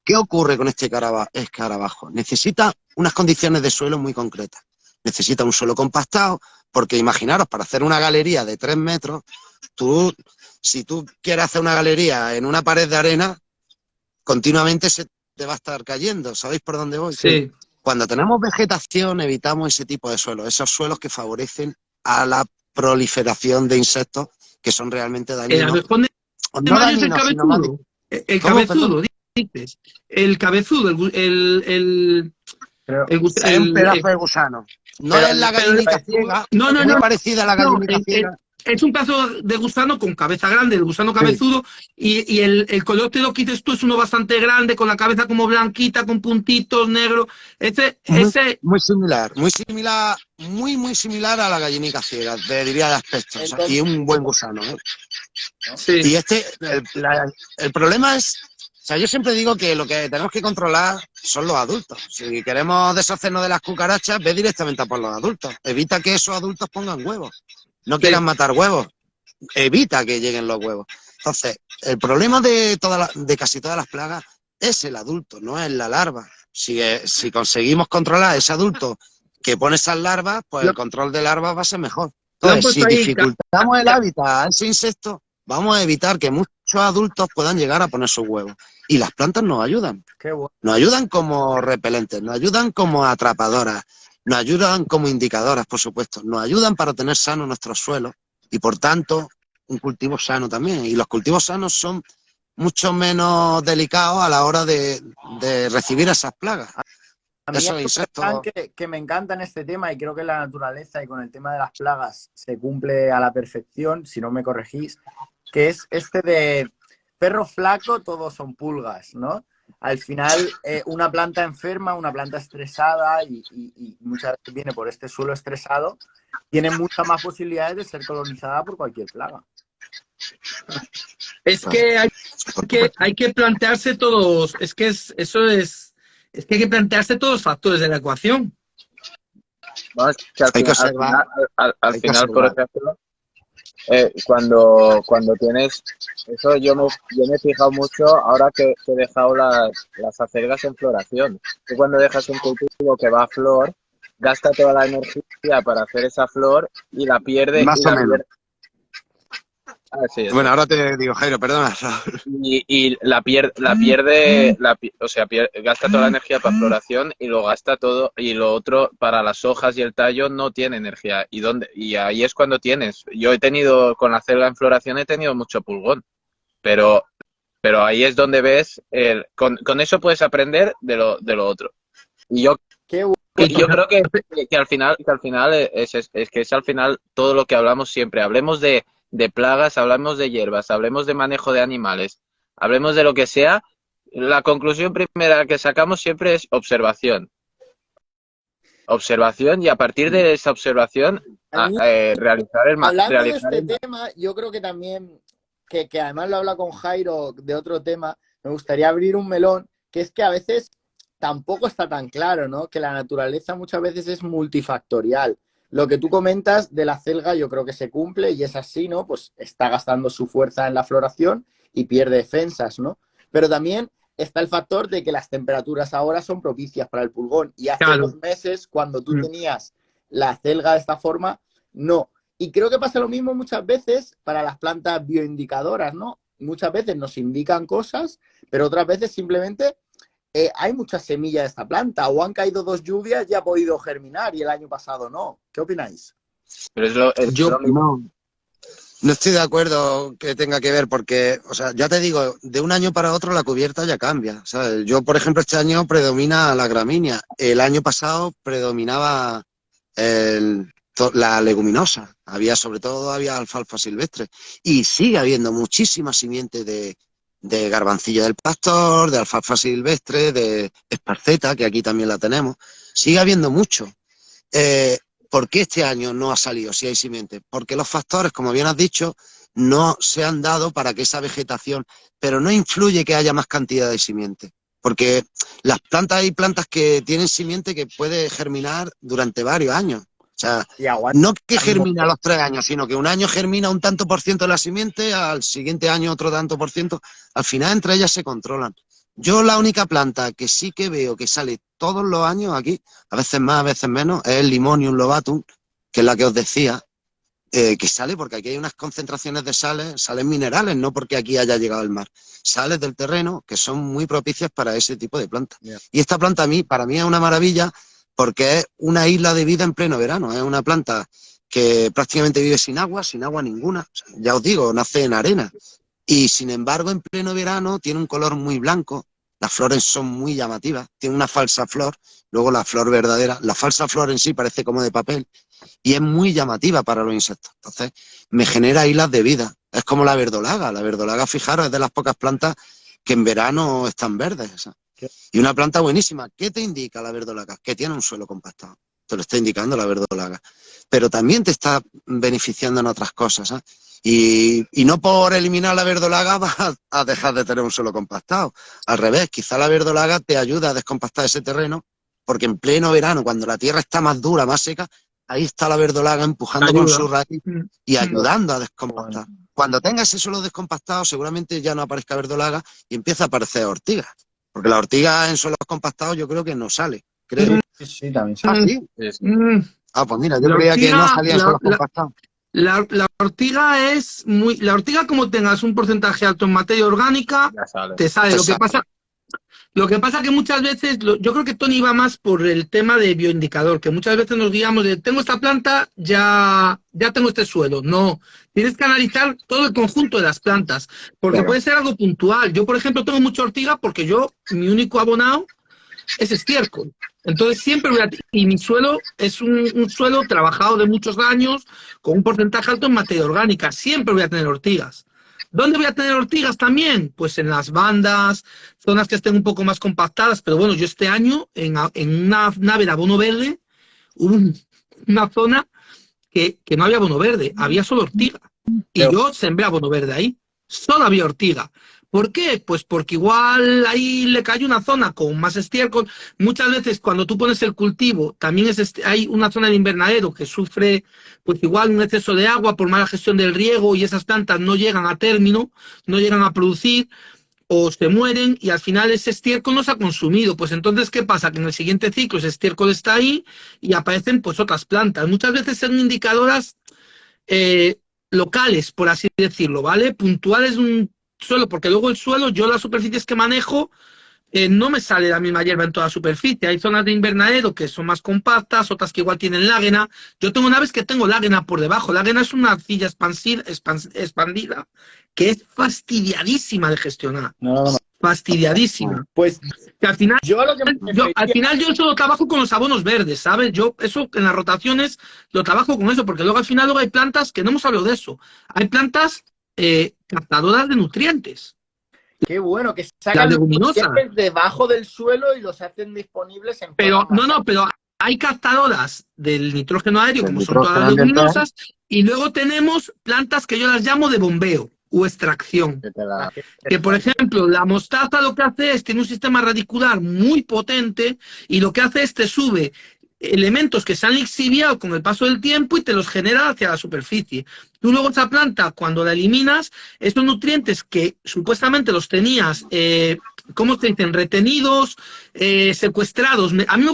¿Qué ocurre con este escarabajo? Necesita unas condiciones de suelo muy concretas. Necesita un suelo compactado, porque imaginaros, para hacer una galería de 3 metros, si tú quieres hacer una galería en una pared de arena, continuamente se te va a estar cayendo. ¿Sabéis por dónde voy? Sí. Cuando tenemos vegetación evitamos ese tipo de suelos, esos suelos que favorecen a la proliferación de insectos que son realmente dañinos. El abejón de mayo es el cabezudo. El cabezudo, dices. El cabezudo, el es un pedazo de gusano. No es la gallinica ciega, no, muy parecida a la gallinica ciega. es un pedazo de gusano con cabeza grande, el gusano cabezudo, y el coleóptero que dices tú es uno bastante grande, con la cabeza como blanquita, con puntitos negros. Muy similar, muy similar a la gallinica ciega, te diría de aspecto. O sea, y un buen gusano, ¿eh? Sí. Y el problema es, o sea, yo siempre digo que lo que tenemos que controlar son los adultos. Si queremos deshacernos de las cucarachas, ve directamente a por los adultos. Evita que esos adultos pongan huevos. No quieran matar huevos. Evita que lleguen los huevos. Entonces, el problema de casi todas las plagas es el adulto, no es la larva. Si conseguimos controlar a ese adulto que pone esas larvas, pues el control de larvas va a ser mejor. Entonces, si dificultamos el hábitat a ese insecto, vamos a evitar que muchos adultos puedan llegar a poner sus huevos. Y las plantas nos ayudan. Qué bueno. Nos ayudan como repelentes, nos ayudan como atrapadoras, nos ayudan como indicadoras, por supuesto. Nos ayudan para tener sanos nuestros suelos y, por tanto, un cultivo sano también. Y los cultivos sanos son mucho menos delicados a la hora de recibir esas plagas. A mí Esos hay insectos. un que me encanta en este tema, y creo que la naturaleza y con el tema de las plagas se cumple a la perfección, si no me corregís, que es este de perro flaco, todos son pulgas, ¿no? Al final, una planta enferma, una planta estresada y muchas veces viene por este suelo estresado, tiene muchas más posibilidades de ser colonizada por cualquier plaga. Es que hay que plantearse todos, es que hay que plantearse todos los factores de la ecuación. No, es que al final, por ejemplo, cuando tienes eso, yo me he fijado mucho ahora que he dejado las acelgas en floración. Tú cuando dejas un cultivo que va a flor, gasta toda la energía para hacer esa flor y la pierde. Más o menos. Sí, bueno, ahora te digo, Jairo, perdona. Y gasta toda la energía para floración y lo gasta todo, y lo otro para las hojas y el tallo no tiene energía. Y ahí es cuando tienes. Yo he tenido, con la celga en floración, he tenido mucho pulgón, pero ahí es donde ves, con eso puedes aprender de lo otro. Y yo creo que al final es al final todo lo que hablamos siempre. Hablemos de plagas, hablamos de hierbas, hablemos de manejo de animales, hablemos de lo que sea, la conclusión primera que sacamos siempre es observación. Observación, y a partir de esa observación realizar el Hablando de este tema, yo creo que también, que además lo habla con Jairo de otro tema, me gustaría abrir un melón, que es que a veces tampoco está tan claro, ¿no? Que la naturaleza muchas veces es multifactorial. Lo que tú comentas de la celga yo creo que se cumple y es así, ¿no? Pues está gastando su fuerza en la floración y pierde defensas, ¿no? Pero también está el factor de que las temperaturas ahora son propicias para el pulgón. Y hace 2 meses, cuando tú tenías la celga de esta forma, no. Y creo que pasa lo mismo muchas veces para las plantas bioindicadoras, ¿no? Muchas veces nos indican cosas, pero otras veces simplemente hay muchas semillas de esta planta, o han caído 2 lluvias y ha podido germinar y el año pasado no. ¿Qué opináis? Pero Yo no estoy de acuerdo que tenga que ver porque, o sea, ya te digo, de un año para otro la cubierta ya cambia, ¿sabes? Yo, por ejemplo, este año predomina la gramínea. El año pasado predominaba la leguminosa. Sobre todo había alfalfa silvestre. Y sigue habiendo muchísima simiente de garbancillo del pastor, de alfalfa silvestre, de esparceta, que aquí también la tenemos. Sigue habiendo mucho. ¿Por qué este año no ha salido si hay simiente? Porque los factores, como bien has dicho, no se han dado para que esa vegetación, pero no influye que haya más cantidad de simiente. Porque hay plantas que tienen simiente que puede germinar durante varios años. O sea, no que germina a los 3 años, sino que un año germina un tanto por ciento de la simiente, al siguiente año otro tanto por ciento. Al final entre ellas se controlan. Yo la única planta que sí que veo que sale todos los años aquí, a veces más, a veces menos, es el Limonium lobatum, que es la que os decía, que sale porque aquí hay unas concentraciones de sales minerales, no porque aquí haya llegado el mar. Sales del terreno que son muy propicias para ese tipo de plantas. Yeah. Y esta planta para mí es una maravilla porque es una isla de vida en pleno verano. Es una planta que prácticamente vive sin agua ninguna. O sea, ya os digo, nace en arena. Y sin embargo, en pleno verano tiene un color muy blanco, las flores son muy llamativas, tiene una falsa flor, luego la flor verdadera, la falsa flor en sí parece como de papel, y es muy llamativa para los insectos. Entonces, me genera hilas de vida. Es como la verdolaga. La verdolaga, fijaros, es de las pocas plantas que en verano están verdes. ¿Sabes? Y una planta buenísima. ¿Qué te indica la verdolaga? Que tiene un suelo compactado. Te lo está indicando la verdolaga. Pero también te está beneficiando en otras cosas, ¿sabes? Y no por eliminar la verdolaga vas a dejar de tener un suelo compactado. Al revés, quizá la verdolaga te ayuda a descompactar ese terreno, porque en pleno verano, cuando la tierra está más dura, más seca, ahí está la verdolaga empujando con su raíz y ayudando a descompactar. Cuando tengas ese suelo descompactado, seguramente ya no aparezca verdolaga y empieza a aparecer ortiga. Porque la ortiga en suelos compactados yo creo que no sale, creo. Sí, también. Ah, ¿sí? Ah, pues mira, yo La creía que no ortiga- salía en suelos compactados. La ortiga es muy... La ortiga, como tengas un porcentaje alto en materia orgánica, Ya sale. te sale. Exacto. Lo que pasa que muchas veces, yo creo que Tony va más por el tema de bioindicador, que muchas veces nos guiamos de, tengo esta planta, ya tengo este suelo. No, tienes que analizar todo el conjunto de las plantas, porque Claro. puede ser algo puntual. Yo, por ejemplo, tengo mucha ortiga porque mi único abonado es estiércol. Entonces siempre y mi suelo es un suelo trabajado de muchos años, con un porcentaje alto en materia orgánica. Siempre voy a tener ortigas. ¿Dónde voy a tener ortigas también? Pues en las bandas, zonas que estén un poco más compactadas. Pero bueno, yo este año, en una nave de abono verde, hubo una zona que no había abono verde, había solo ortiga. Y yo sembré abono verde ahí. Solo había ortiga. ¿Por qué? Pues porque igual ahí le cayó una zona con más estiércol. Muchas veces cuando tú pones el cultivo, también hay una zona de invernadero que sufre pues igual un exceso de agua por mala gestión del riego y esas plantas no llegan a término, no llegan a producir o se mueren y al final ese estiércol no se ha consumido. Pues entonces, ¿qué pasa? Que en el siguiente ciclo ese estiércol está ahí y aparecen pues otras plantas. Muchas veces son indicadoras locales, por así decirlo, ¿vale? Puntuales de un suelo, porque luego el suelo, yo las superficies que manejo, no me sale la misma hierba en toda superficie. Hay zonas de invernadero que son más compactas, otras que igual tienen láguena. Yo tengo naves que tengo láguena por debajo. Láguena es una arcilla expandida que es fastidiadísima de gestionar. No. Fastidiadísima. Pues que al final yo a lo que me refería- yo solo trabajo con los abonos verdes, ¿sabes? Yo eso en las rotaciones lo trabajo con eso, porque luego al final hay plantas que no hemos hablado de eso. Hay plantas captadoras de nutrientes. Qué bueno, que Las sacan los leguminosas. nutrientes debajo del suelo y los hacen disponibles en Pero forma más- pero hay captadoras del nitrógeno aéreo, Del como son todas las nitrógeno ambiental. leguminosas, y luego tenemos plantas que yo las llamo de bombeo o extracción. Que te la- Que, por ejemplo, la mostaza lo que hace es, tiene un sistema radicular muy potente y lo que hace es te sube elementos que se han lixiviado con el paso del tiempo y te los genera hacia la superficie. Tú luego esa planta, cuando la eliminas, estos nutrientes que supuestamente los tenías, ¿cómo se dicen? Retenidos, secuestrados. A mí me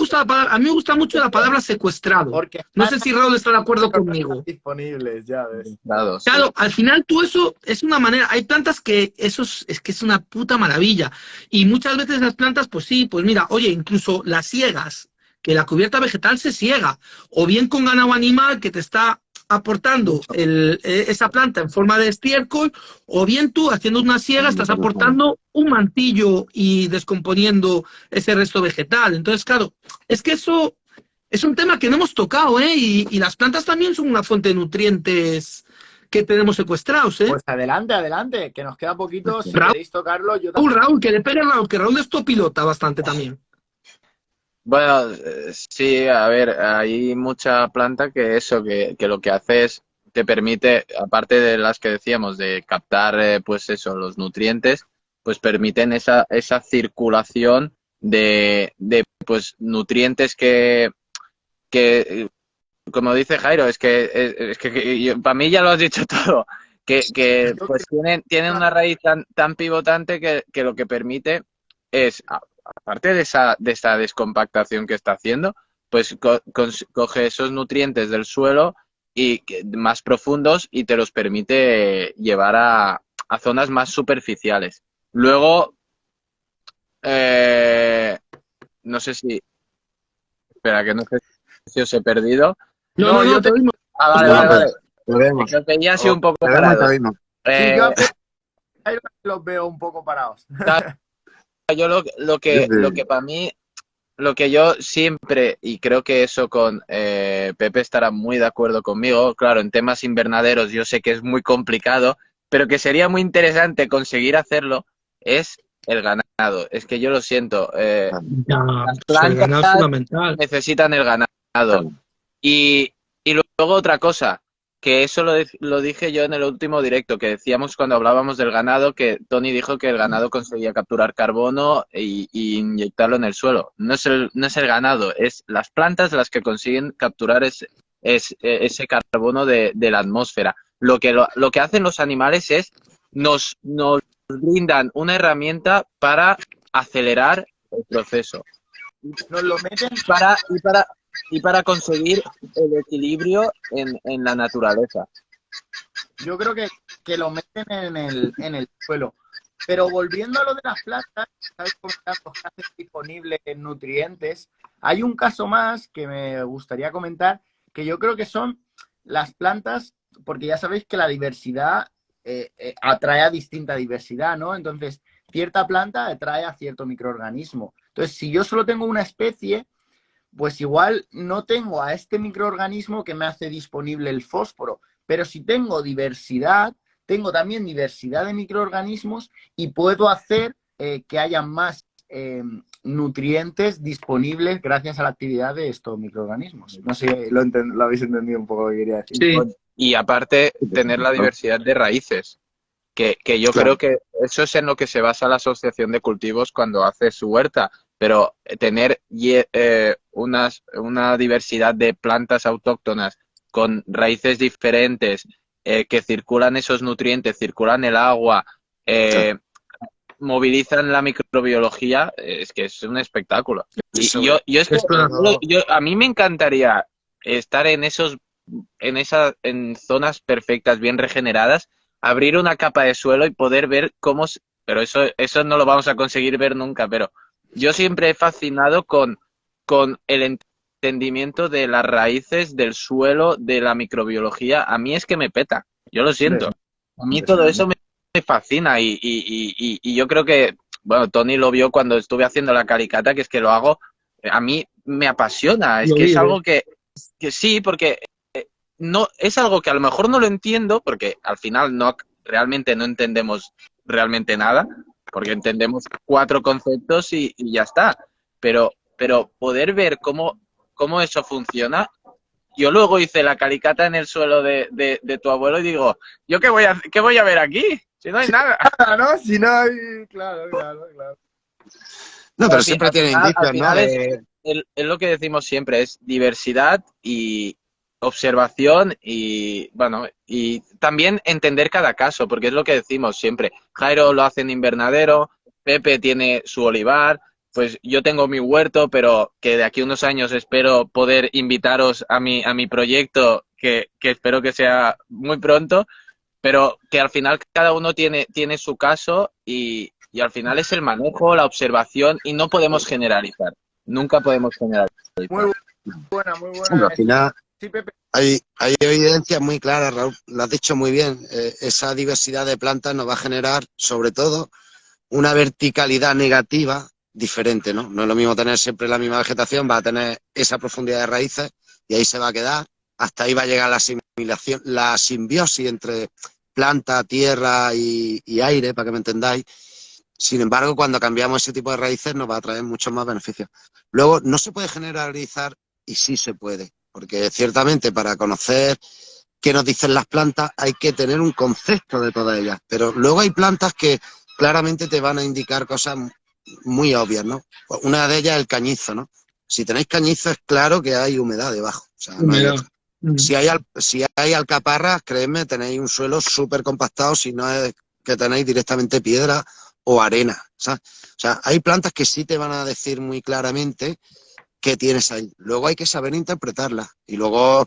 gusta mucho la palabra secuestrado. Porque No sé si Raúl está de acuerdo conmigo. disponibles, ya ves. Dados. Claro, al final tú eso es una manera, hay plantas que eso es que es una puta maravilla. Y muchas veces las plantas, pues sí, pues mira, oye, incluso las siegas, que la cubierta vegetal se siega, o bien con ganado animal que te está aportando esa planta en forma de estiércol, o bien tú haciendo una siega estás aportando un mantillo y descomponiendo ese resto vegetal. Entonces, claro, es que eso es un tema que no hemos tocado, ¿eh? Y las plantas también son una fuente de nutrientes que tenemos secuestrados, ¿eh? Pues adelante, que nos queda poquito. Si Raúl, queréis tocarlo, yo también. Raúl, que le pegue a Raúl, que Raúl esto pilota bastante también. Bueno, sí, a ver, hay mucha planta que eso, que lo que hace es, te permite, aparte de las que decíamos, de captar, pues eso, los nutrientes, pues permiten esa circulación de pues nutrientes que como dice Jairo, es que para mí ya lo has dicho todo, que pues tienen una raíz tan pivotante que lo que permite es, aparte de esa descompactación que está haciendo, pues coge esos nutrientes del suelo y más profundos y te los permite llevar a zonas más superficiales. Luego, no sé si... Espera, que no sé si os he perdido. No, te oímos. Vale. Te vemos. Lo veía así un poco Te vemos y parado. te oímos. Sí, yo los veo un poco parados. Yo lo que para mí lo que yo siempre, y creo que eso con Pepe estará muy de acuerdo conmigo, claro, en temas invernaderos yo sé que es muy complicado, pero que sería muy interesante conseguir hacerlo, es el ganado. Es que yo lo siento, Ya, las pues el ganado es plantas fundamental. necesitan el ganado. Y luego otra cosa, que eso lo dije yo en el último directo, que decíamos cuando hablábamos del ganado, que Tony dijo que el ganado conseguía capturar carbono y inyectarlo en el suelo. No es el ganado, es las plantas las que consiguen capturar ese carbono de la atmósfera. Lo que hacen los animales es nos brindan una herramienta para acelerar el proceso Nos lo meten. para, y, para, y para conseguir el equilibrio en la naturaleza. Yo creo que lo meten en el suelo. Pero volviendo a lo de las plantas, estáis comentando que hacen disponibles nutrientes. Hay un caso más que me gustaría comentar, que yo creo que son las plantas, porque ya sabéis que la diversidad atrae a distinta diversidad, ¿no? Entonces, cierta planta atrae a cierto microorganismo. Entonces, si yo solo tengo una especie, pues igual no tengo a este microorganismo que me hace disponible el fósforo, pero si tengo diversidad, tengo también diversidad de microorganismos y puedo hacer que haya más nutrientes disponibles gracias a la actividad de estos microorganismos. No sé si lo habéis entendido un poco lo que quería decir. Sí, Y aparte, tener la diversidad de raíces, que yo Claro. creo que eso es en lo que se basa la asociación de cultivos cuando hace su huerta, pero tener una diversidad de plantas autóctonas con raíces diferentes, que circulan esos nutrientes, circulan el agua, movilizan la microbiología, es que es un espectáculo. Eso, Y yo es que esto a mí me encantaría estar en zonas perfectas, bien regeneradas, abrir una capa de suelo y poder ver pero eso no lo vamos a conseguir ver nunca, pero yo siempre he fascinado con el entendimiento de las raíces, del suelo, de la microbiología. A mí es que me peta, yo lo siento. A mí todo eso me fascina y yo creo que, bueno, Tony lo vio cuando estuve haciendo la calicata, que es que lo hago, a mí me apasiona, es lo que es vive. algo que sí, porque no es algo que a lo mejor no lo entiendo, porque al final realmente no entendemos realmente nada, porque entendemos 4 conceptos y ya está. Pero poder ver cómo eso funciona. Yo luego hice la calicata en el suelo de tu abuelo y digo, ¿yo qué voy a ver aquí? Si no hay nada. ¿No? Si no hay... Claro. No, pero siempre tiene Al indicios, ¿no? final es lo que decimos siempre, es diversidad y observación y, bueno, y también entender cada caso, porque es lo que decimos siempre. Jairo lo hace en invernadero, Pepe tiene su olivar, pues yo tengo mi huerto, pero que de aquí a unos años espero poder invitaros a mi proyecto, que espero que sea muy pronto, pero que al final cada uno tiene su caso y al final es el manejo, la observación y no podemos generalizar. Nunca podemos generalizar. Muy buena. Hombre, al final Sí, Pepe. hay evidencias muy claras, Raúl, lo has dicho muy bien. Esa diversidad de plantas nos va a generar, sobre todo, una verticalidad negativa diferente, ¿no? No es lo mismo tener siempre la misma vegetación, va a tener esa profundidad de raíces y ahí se va a quedar. Hasta ahí va a llegar la asimilación, la simbiosis entre planta, tierra y aire, para que me entendáis. Sin embargo, cuando cambiamos ese tipo de raíces nos va a traer muchos más beneficios. Luego, no se puede generalizar y sí se puede, porque ciertamente para conocer qué nos dicen las plantas hay que tener un concepto de todas ellas, pero luego hay plantas que claramente te van a indicar cosas muy obvias, ¿no? Una de ellas es el cañizo, ¿no? Si tenéis cañizo es claro que hay humedad debajo, o sea, no hay Humedad. otra. Si hay alcaparras, créeme, tenéis un suelo súper compactado, si no es que tenéis directamente piedra o arena, ¿sabes? O sea, hay plantas que sí te van a decir muy claramente qué tienes ahí. Luego hay que saber interpretarlas. Y luego,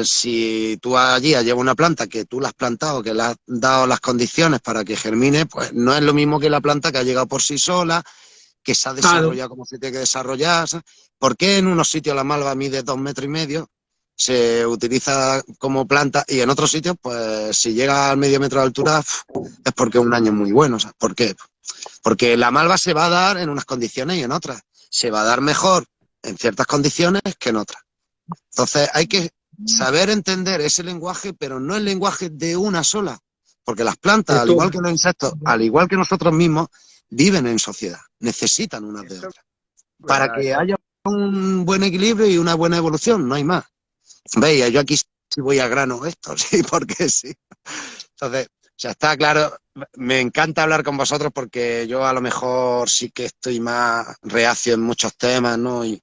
si tú allí has llevado una planta que tú la has plantado, que le has dado las condiciones para que germine, pues no es lo mismo que la planta que ha llegado por sí sola, que se ha desarrollado como se tiene que desarrollar, ¿sabes? ¿Por qué en unos sitios la malva mide 2,5 metros? Se utiliza como planta y en otros sitios, pues si llega al medio metro de altura, es porque es un año muy bueno. ¿Sabes? ¿Por qué? Porque la malva se va a dar en unas condiciones y en otras. se va a dar mejor en ciertas condiciones que en otras. Entonces hay que saber entender ese lenguaje, pero no el lenguaje de una sola, porque las plantas, al igual que los insectos, al igual que nosotros mismos, viven en sociedad, necesitan unas de otras, para que haya un buen equilibrio y una buena evolución, no hay más. Veis, yo aquí sí voy al grano esto, sí, porque sí. Entonces, o sea, está claro, me encanta hablar con vosotros porque yo a lo mejor sí que estoy más reacio en muchos temas, ¿no? Y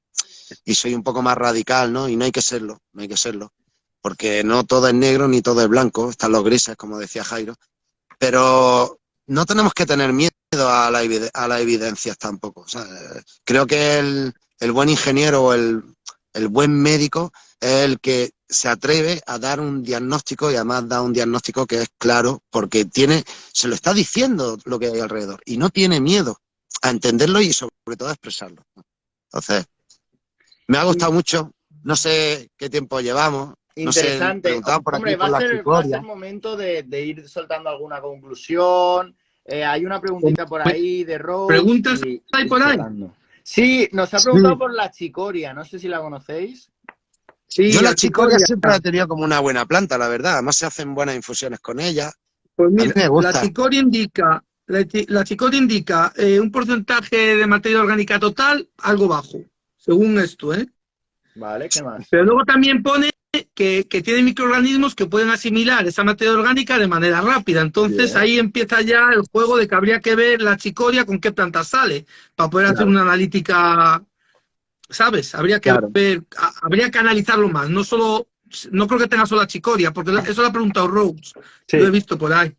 soy un poco más radical, ¿no? Y no hay que serlo, no hay que serlo, porque no todo es negro ni todo es blanco, están los grises, como decía Jairo, pero no tenemos que tener miedo a las evidencias tampoco. O sea, creo que el buen ingeniero o el buen médico es el que se atreve a dar un diagnóstico y además da un diagnóstico que es claro porque se lo está diciendo lo que hay alrededor y no tiene miedo a entenderlo y sobre todo a expresarlo. Entonces, me ha gustado mucho, no sé qué tiempo llevamos. Interesante. No sé, por hombre, aquí, va a ser momento de ir soltando alguna conclusión. Hay una preguntita por ahí de Rose. ¿Preguntas hay por ahí? Sí, nos ha preguntado por la chicoria, no sé si la conocéis. Sí, yo la chicoria siempre la he tenido como una buena planta, la verdad. Además se hacen buenas infusiones con ella. Pues mira, a mí me gusta. La chicoria indica un porcentaje de materia orgánica total algo bajo, según esto, ¿eh? Vale, ¿qué más? Pero luego también pone que tiene microorganismos que pueden asimilar esa materia orgánica de manera rápida. Entonces ahí empieza ya el juego de que habría que ver la chicoria con qué planta sale para poder hacer una analítica, ¿sabes? Habría que ver, habría que analizarlo más. No creo que tenga solo la chicoria, porque eso lo ha preguntado Rose. Sí. Lo he visto por ahí.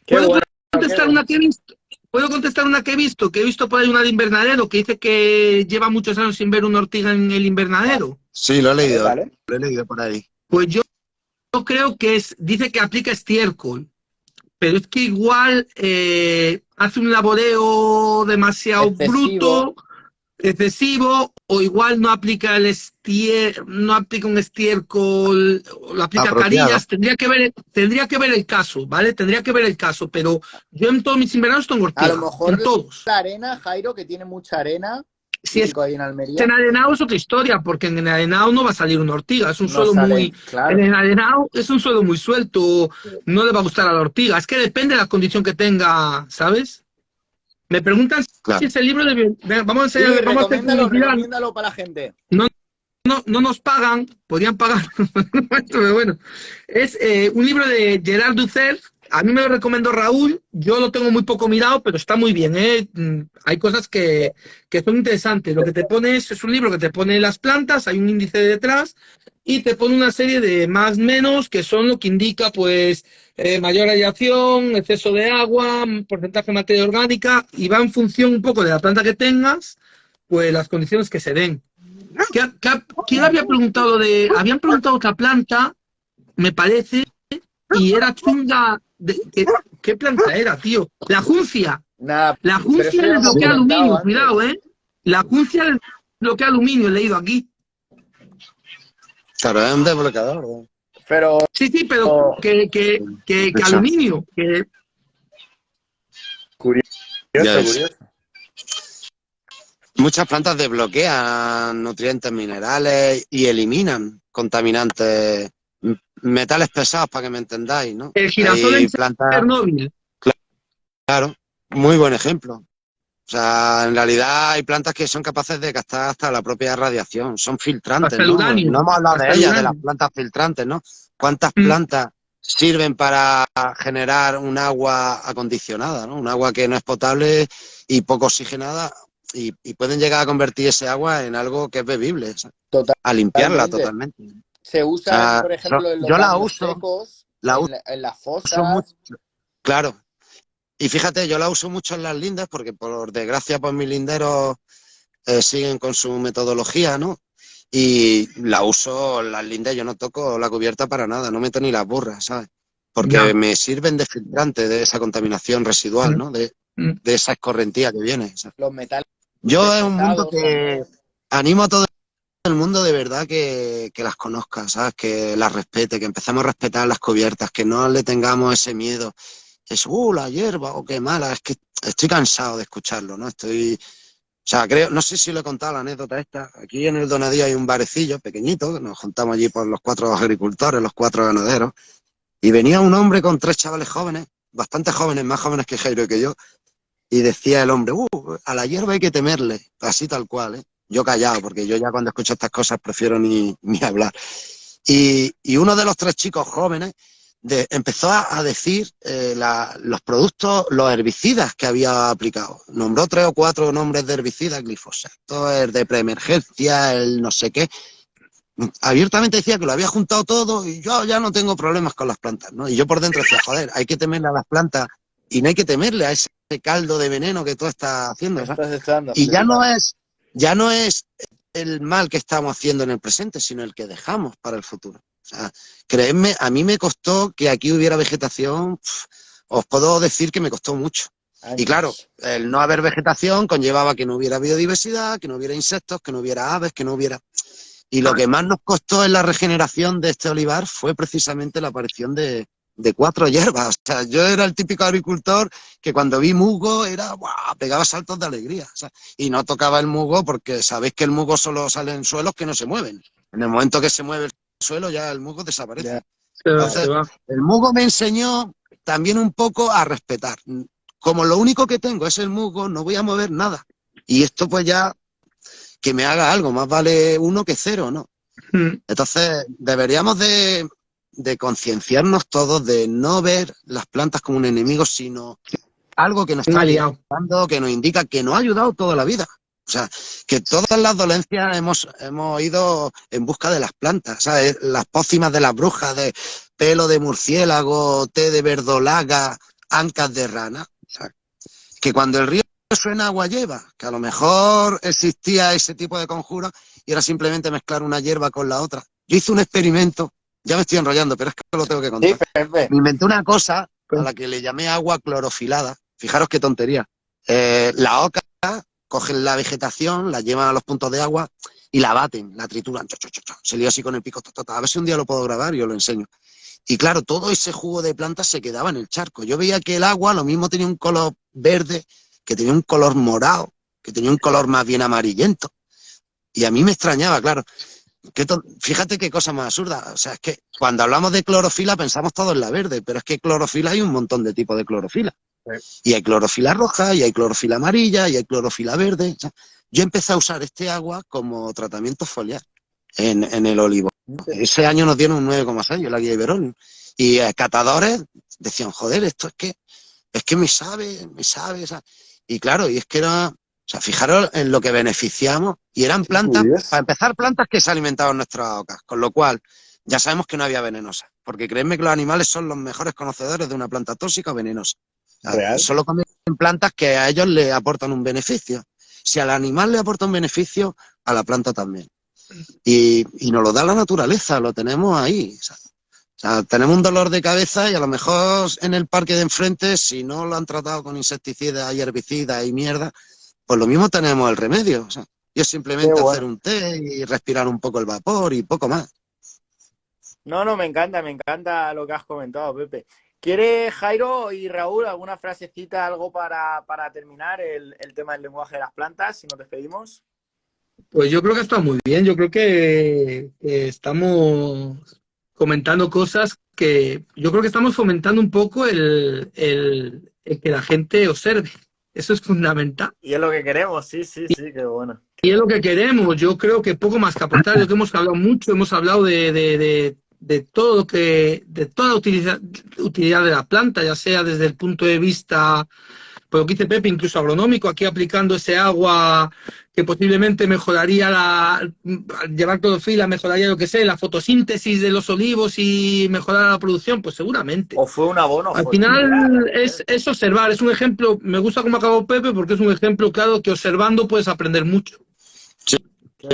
¿Puedo contestar una que he visto? ¿Puedo contestar una que he visto? Que he visto por ahí una de invernadero que dice que lleva muchos años sin ver una ortiga en el invernadero. Sí, lo he leído. Vale. Lo he leído por ahí. Pues yo creo que dice que aplica estiércol, pero es que igual hace un laboreo demasiado bruto, excesivo, o igual no aplica no aplica un estiércol, lo aplica carillas. Tendría que ver el caso, ¿vale? Tendría que ver el caso, pero yo en todos mis invernaderos tengo ortiga. A lo mejor en todos. La arena, Jairo, que tiene mucha arena. Si es en arenado es otra historia, porque en el arenado no va a salir una ortiga, es un suelo en el arenado es un suelo muy suelto, no le va a gustar a la ortiga, es que depende de la condición que tenga, ¿sabes? Me preguntan si ese libro vamos a enseñar, recomiéndalo para la gente. No nos pagan, podrían pagar, pero bueno, es un libro de Gerard Dussel. A mí me lo recomendó Raúl, yo lo tengo muy poco mirado, pero está muy bien, ¿eh? Hay cosas que son interesantes. Lo que te pone es un libro que te pone las plantas, hay un índice detrás, y te pone una serie de más menos, que son lo que indica, pues, mayor radiación, exceso de agua, porcentaje de materia orgánica, y va en función un poco de la planta que tengas, pues las condiciones que se den. ¿Quién había preguntado habían preguntado otra planta, me parece, y era chunga. ¿Qué planta era, tío? La juncia. La juncia le bloquea aluminio, cuidado, ¿eh? La juncia le bloquea aluminio, he leído aquí. Claro, es un desbloqueador, ¿no? Pero... Sí, pero que aluminio. Curioso. Muchas plantas desbloquean nutrientes minerales y eliminan contaminantes, metales pesados, para que me entendáis, ¿no? El girasol en Chernóbil. Claro, muy buen ejemplo. O sea, en realidad hay plantas que son capaces de captar hasta la propia radiación, son filtrantes, ¿no? No hemos hablado de ellas, de las plantas filtrantes, ¿no? ¿Cuántas plantas sirven para generar un agua acondicionada, ¿no? Un agua que no es potable y poco oxigenada, y pueden llegar a convertir ese agua en algo que es bebible, a limpiarla totalmente. Se usa, por ejemplo, en los baños secos, en las fosas. Claro. Y fíjate, yo la uso mucho en las lindes porque, por desgracia, pues mis linderos siguen con su metodología, ¿no? Y la uso en las lindes, yo no toco la cubierta para nada, no meto ni las burras, ¿sabes? Porque me sirven de filtrante de esa contaminación residual, ¿no? De esa escorrentía que viene, ¿sabes? Los metales. Yo es un mundo que animo a todo el mundo de verdad que las conozca, ¿sabes? Que las respete, que empecemos a respetar las cubiertas, que no le tengamos ese miedo. Es, la hierba, qué mala. Es que estoy cansado de escucharlo, ¿no? sea, creo, no sé si lo he contado la anécdota esta. Aquí en el Donadío hay un barecillo pequeñito, que nos juntamos allí por los 4 agricultores, los 4 ganaderos, y venía un hombre con 3 chavales jóvenes, bastante jóvenes, más jóvenes que Jairo y que yo, y decía el hombre, a la hierba hay que temerle, así tal cual, ¿eh? Yo callado, porque yo ya cuando escucho estas cosas prefiero ni hablar. Y uno de los 3 chicos jóvenes empezó a decir los productos, los herbicidas que había aplicado. Nombró 3 o 4 nombres de herbicidas, glifosato, el de preemergencia, el no sé qué. Abiertamente decía que lo había juntado todo y yo ya no tengo problemas con las plantas, ¿no? Y yo por dentro decía, joder, hay que temerle a las plantas y no hay que temerle a ese caldo de veneno que tú estás haciendo, ¿sabes? Y ya no es el mal que estamos haciendo en el presente, sino el que dejamos para el futuro. O sea, creedme, a mí me costó que aquí hubiera vegetación, os puedo decir que me costó mucho. Y claro, el no haber vegetación conllevaba que no hubiera biodiversidad, que no hubiera insectos, que no hubiera aves, que no hubiera... Y lo que más nos costó en la regeneración de este olivar fue precisamente la aparición de 4 hierbas. O sea, yo era el típico agricultor que cuando vi musgo era, ¡buah!, pegaba saltos de alegría. O sea, y no tocaba el musgo porque sabéis que el musgo solo sale en suelos que no se mueven. En el momento que se mueve el suelo ya el musgo desaparece. Entonces, el musgo me enseñó también un poco a respetar. Como lo único que tengo es el musgo, no voy a mover nada. Y esto pues ya, que me haga algo, más vale 1 que 0, ¿no? Entonces, deberíamos de concienciarnos todos de no ver las plantas como un enemigo, sino algo que nos está ayudando, que nos indica que nos ha ayudado toda la vida. O sea, que todas las dolencias hemos ido en busca de las plantas, ¿sabes? Las pócimas de las brujas, de pelo de murciélago, té de verdolaga, ancas de rana. O sea, que cuando el río suena, agua lleva, que a lo mejor existía ese tipo de conjuros y era simplemente mezclar una hierba con la otra. Yo hice un experimento, ya me estoy enrollando, pero es que lo tengo que contar. Sí, me inventé una cosa a la que le llamé agua clorofilada. Fijaros qué tontería. La oca cogen la vegetación, la llevan a los puntos de agua y la baten, la trituran. Se lió así con el pico. A ver si un día lo puedo grabar y os lo enseño. Y claro, todo ese jugo de plantas se quedaba en el charco. Yo veía que el agua lo mismo tenía un color verde, que tenía un color morado, que tenía un color más bien amarillento. Y a mí me extrañaba, claro. Fíjate qué cosa más absurda. O sea, es que cuando hablamos de clorofila pensamos todo en la verde, pero es que clorofila hay un montón de tipos de clorofila. Y hay clorofila roja, y hay clorofila amarilla, y hay clorofila verde. O sea, yo empecé a usar este agua como tratamiento foliar en el olivo. Ese año nos dieron un 9,6 la guía Iberón. Y catadores decían, joder, esto es que me sabe. O sea, y claro, y es que era... O sea, fijaros en lo que beneficiamos. Y eran plantas, para empezar, plantas que se alimentaban nuestras ocas. Con lo cual, ya sabemos que no había venenosas. Porque créanme que los animales son los mejores conocedores de una planta tóxica o venenosa. O sea, solo comen plantas que a ellos les aportan un beneficio. Si al animal le aporta un beneficio, a la planta también. Y nos lo da la naturaleza, lo tenemos ahí. O sea, tenemos un dolor de cabeza y a lo mejor en el parque de enfrente, si no lo han tratado con insecticidas y herbicidas y mierda, pues lo mismo tenemos el remedio. O sea, y es simplemente hacer un té y respirar un poco el vapor y poco más. No, me encanta lo que has comentado, Pepe. ¿Quiere Jairo y Raúl alguna frasecita, algo para terminar el tema del lenguaje de las plantas, si nos despedimos? Pues yo creo que está muy bien. Yo creo que estamos comentando cosas que yo creo que estamos fomentando un poco el que la gente observe. Eso es fundamental. Y es lo que queremos, sí, qué bueno. Y es lo que queremos. Yo creo que poco más que aportar. Yo que hemos hablado mucho, hemos hablado de todo lo que, de toda la utilidad de la planta, ya sea desde el punto de vista, pues lo que dice Pepe, incluso agronómico, aquí aplicando ese agua que posiblemente mejoraría al llevar clorofila, mejoraría lo que sé, la fotosíntesis de los olivos y mejorar la producción, pues seguramente. O fue un abono. Al final es observar, es un ejemplo, me gusta cómo acabó Pepe porque es un ejemplo claro que observando puedes aprender mucho. Sí,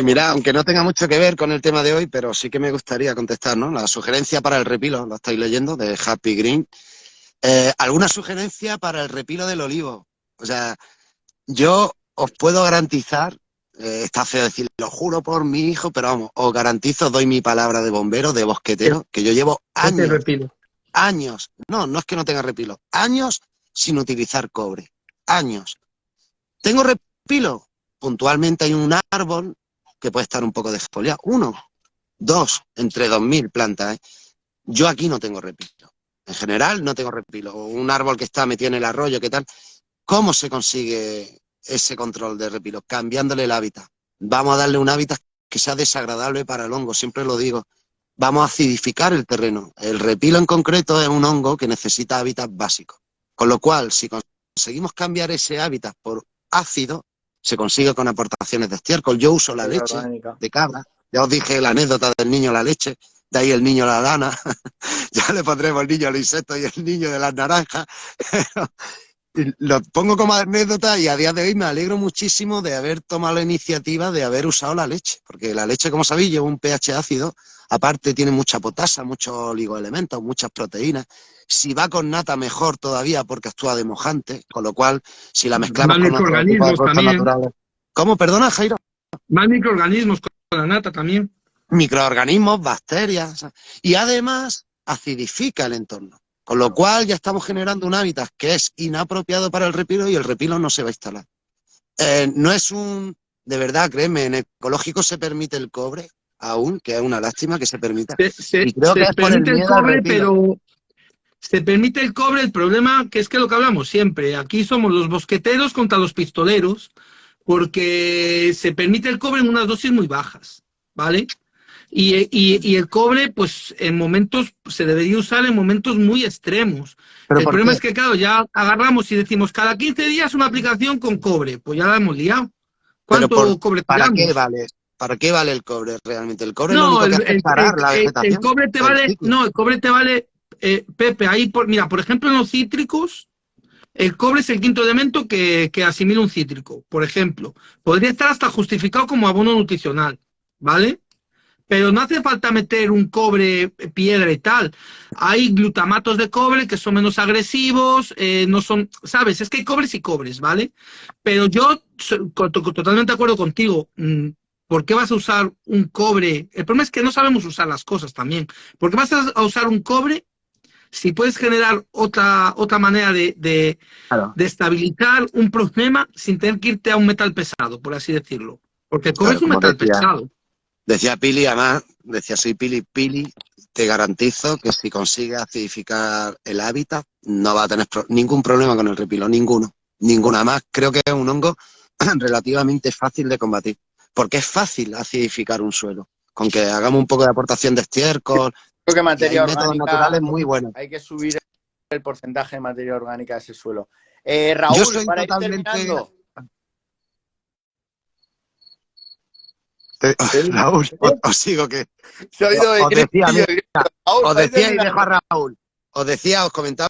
mira, aunque no tenga mucho que ver con el tema de hoy, pero sí que me gustaría contestar, ¿no? La sugerencia para el repilo, lo estáis leyendo, de Happy Green. ¿Alguna sugerencia para el repilo del olivo? O sea, yo os puedo garantizar, está feo decir, lo juro por mi hijo, pero vamos, os garantizo, doy mi palabra de bombero, de bosquetero, que yo llevo años, no es que no tenga repilo, años sin utilizar cobre, años. ¿Tengo repilo? puntualmente hay un árbol que puede estar un poco desfoliado. 1, 2, entre 2000 plantas, ¿eh? Yo aquí no tengo repilo. En general no tengo repilo. Un árbol que está metido en el arroyo, ¿qué tal? ¿Cómo se consigue ese control de repilo? Cambiándole el hábitat. Vamos a darle un hábitat que sea desagradable para el hongo, siempre lo digo. Vamos a acidificar el terreno. El repilo en concreto es un hongo que necesita hábitat básicos. Con lo cual, si conseguimos cambiar ese hábitat por ácido, se consigue con aportaciones de estiércol. Yo uso la leche de cabra. Ya os dije la anécdota del niño la leche, de ahí el niño la lana. Ya le pondremos el niño al insecto y el niño de las naranjas. Lo pongo como anécdota y a día de hoy me alegro muchísimo de haber tomado la iniciativa de haber usado la leche, porque la leche, como sabéis, lleva un pH ácido, aparte tiene mucha potasa, muchos oligoelementos, muchas proteínas. Si va con nata, mejor todavía, porque actúa de mojante, con lo cual, si la mezclamos Más con otro tipo de microorganismos productos también. naturales... ¿Cómo? Perdona, Jairo. Más microorganismos con la nata también. Microorganismos, bacterias, y además acidifica el entorno. Con lo cual ya estamos generando un hábitat que es inapropiado para el repilo y el repilo no se va a instalar. No es un... De verdad, créeme, en ecológico se permite el cobre aún, que es una lástima que se permita. Y creo que Se es por el permite el miedo al cobre, repilo. pero se permite el cobre. El problema que es que lo que hablamos siempre, aquí somos los bosqueteros contra los pistoleros, porque se permite el cobre en unas dosis muy bajas, ¿vale? Y el cobre, pues en momentos, se debería usar en momentos muy extremos. ¿Pero El por problema qué? es que, claro, ya agarramos y decimos, cada 15 días una aplicación con cobre. Pues ya la hemos liado. Pero ¿Cuánto cobre ¿para qué tiramos? vale? ¿Para qué vale el cobre realmente? El cobre lo No, único que hace es parar la el vegetación, cobre te el vale, ciclo. no, el cobre te vale, Pepe, ahí, mira, por ejemplo, en los cítricos, el cobre es el quinto elemento que asimila un cítrico, por ejemplo. Podría estar hasta justificado como abono nutricional, ¿vale? Pero no hace falta meter un cobre piedra y tal. Hay glutamatos de cobre que son menos agresivos, no son, ¿sabes? Es que hay cobres y cobres, ¿vale? Pero yo totalmente de acuerdo contigo. ¿Por qué vas a usar un cobre? El problema es que no sabemos usar las cosas también. ¿Por qué vas a usar un cobre si puedes generar otra manera Claro, de estabilizar un problema sin tener que irte a un metal pesado, por así decirlo? Porque el cobre claro, es un como metal pesado. decía Pili, además, decía soy Pili, te garantizo que si consigues acidificar el hábitat, no va a tener ningún problema con el repilo, ninguno. Más, creo que es un hongo relativamente fácil de combatir, porque es fácil acidificar un suelo. Con que hagamos un poco de aportación de estiércol, Creo que y hay materia métodos orgánica, naturales muy buenos. hay que subir el porcentaje de materia orgánica de ese suelo. Yo Raúl, soy para ir totalmente... terminando. Raúl, os sigo que... Se ha oído el Os decía, grillo, mira, Raúl, os para ir decía y dejo terminando. a Raúl. Os comentaba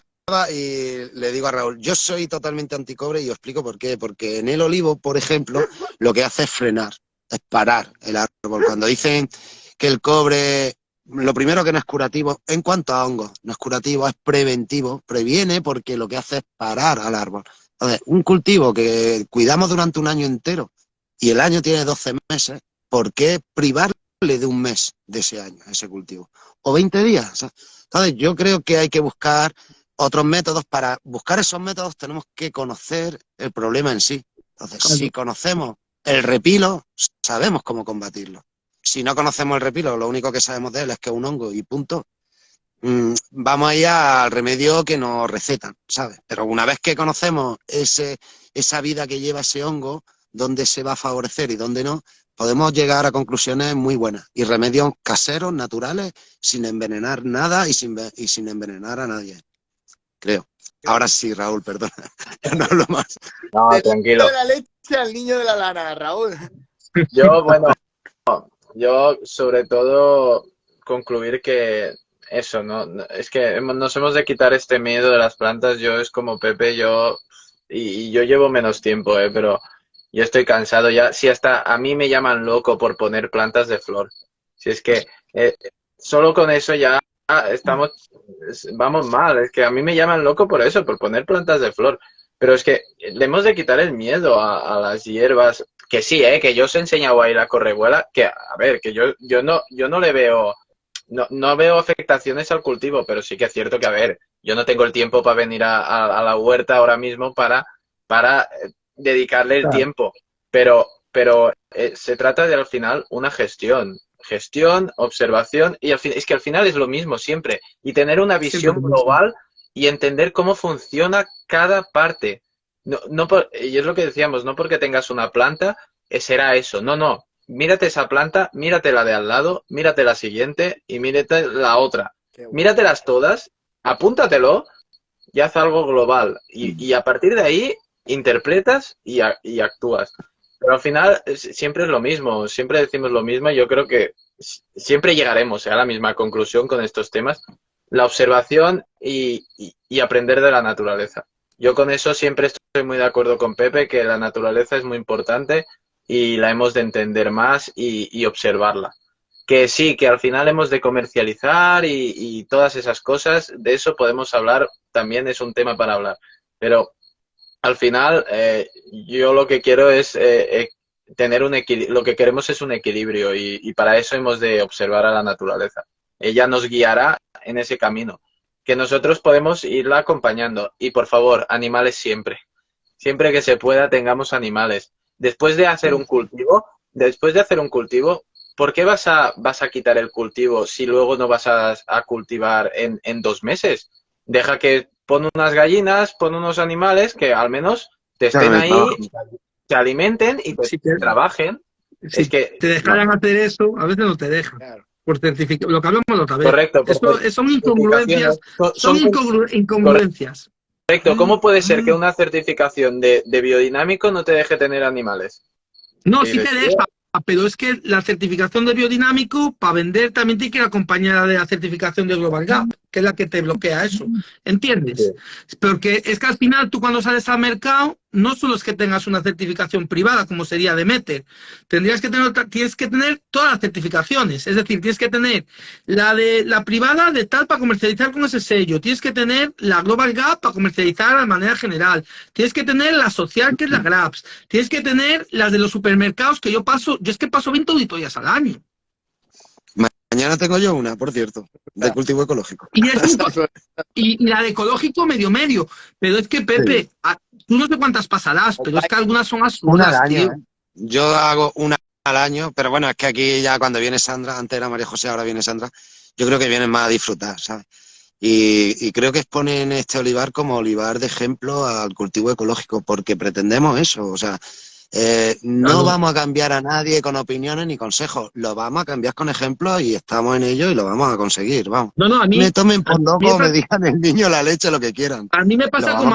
y le digo a Raúl, yo soy totalmente anticobre y os explico por qué. Porque en el olivo, por ejemplo, lo que hace es frenar, es parar el árbol. Cuando dicen que el cobre, lo primero que no es curativo, en cuanto a hongos, no es curativo, es preventivo, previene porque lo que hace es parar al árbol. Entonces, un cultivo que cuidamos durante un año entero y el año tiene 12 meses, ¿por qué privarle de un mes de ese año, ese cultivo? O 20 días. O sea, entonces, yo creo que hay que buscar otros métodos. Para buscar esos métodos tenemos que conocer el problema en sí. Entonces, si conocemos el repilo, sabemos cómo combatirlo. Si no conocemos el repilo, lo único que sabemos de él es que es un hongo y punto. Vamos a ir al remedio que nos recetan, ¿sabes? Pero una vez que conocemos esa vida que lleva ese hongo, dónde se va a favorecer y dónde no, podemos llegar a conclusiones muy buenas y remedios caseros, naturales, sin envenenar nada y sin envenenar a nadie, creo. Ahora sí, Raúl, perdona, ya no hablo más. No, Del tranquilo. niño de la leche al niño de la lana, Raúl. Yo, bueno, yo sobre todo concluir que eso, es que nos hemos de quitar este miedo de las plantas. Yo es como Pepe, y yo llevo menos tiempo, pero yo estoy cansado ya. Si hasta a mí me llaman loco por poner plantas de flor. Si es que solo con eso ya vamos mal. Es que a mí me llaman loco por eso, por poner plantas de flor. Pero es que le hemos de quitar el miedo a las hierbas. Que sí, que yo os he enseñado ahí la correbuela, que a ver, que yo no le veo, no veo afectaciones al cultivo, pero sí que es cierto que, a ver, yo no tengo el tiempo para venir a la huerta ahora mismo para dedicarle el tiempo. Pero pero se trata de al final una gestión, observación, y es que al final es lo mismo siempre, y tener una visión global y entender cómo funciona cada parte. Y es lo que decíamos, no porque tengas una planta, será eso, no, mírate esa planta, mírate la de al lado, mírate la siguiente y mírate la otra. Míratelas todas, apúntatelo y haz algo global. Y a partir de ahí interpretas y actúas. Pero al final siempre es lo mismo, siempre decimos lo mismo y yo creo que siempre llegaremos a la misma conclusión con estos temas. La observación y aprender de la naturaleza. Yo con eso siempre estoy muy de acuerdo con Pepe, que la naturaleza es muy importante y la hemos de entender más y observarla. Que sí, que al final hemos de comercializar y todas esas cosas, de eso podemos hablar, también es un tema para hablar. Pero al final yo lo que quiero es tener un equilibrio, lo que queremos es un equilibrio y para eso hemos de observar a la naturaleza. Ella nos guiará en ese camino, que nosotros podemos irla acompañando. Y por favor, animales siempre. Siempre que se pueda tengamos animales. Después de hacer un cultivo, ¿por qué vas a quitar el cultivo si luego no vas a cultivar en 2 meses? Deja que pon unas gallinas, pon unos animales que al menos te estén ahí, te alimenten y te trabajen. Si es que te dejaran hacer eso, a veces no te dejan. Claro. Por certificado. Lo que hablamos la otra vez. Correcto. Son incongruencias. Son incongruencias. Correcto. ¿Cómo puede ser que una certificación de biodinámico no te deje tener animales? No, sí te deja, pero es que la certificación de biodinámico, para vender, también tiene que ir acompañada de la certificación de Global Gap, que es la que te bloquea eso. ¿Entiendes? Sí. Porque es que al final tú cuando sales al mercado, no solo es que tengas una certificación privada, como sería Demeter, tienes que tener todas las certificaciones. Es decir, tienes que tener la privada de tal para comercializar con ese sello, tienes que tener la Global Gap para comercializar de manera general, tienes que tener la social, que es la GRAPS, tienes que tener las de los supermercados, que yo es que paso 20 auditorías al año. Mañana tengo yo una, por cierto, de cultivo ecológico. Y la de ecológico medio, pero es que, Pepe, sí. Tú no sé cuántas pasarás, pero es que algunas son absurdas, una al año, tío. Yo hago una al año, pero bueno, es que aquí ya cuando viene Sandra, antes era María José, ahora viene Sandra, yo creo que vienen más a disfrutar, ¿sabes? Y creo que exponen este olivar como olivar de ejemplo al cultivo ecológico, porque pretendemos eso, o sea, no vamos a cambiar a nadie con opiniones ni consejos, lo vamos a cambiar con ejemplos y estamos en ello y lo vamos a conseguir, vamos. No, a mí, me tomen por loco, me digan el niño la leche, lo que quieran. A mí me pasa como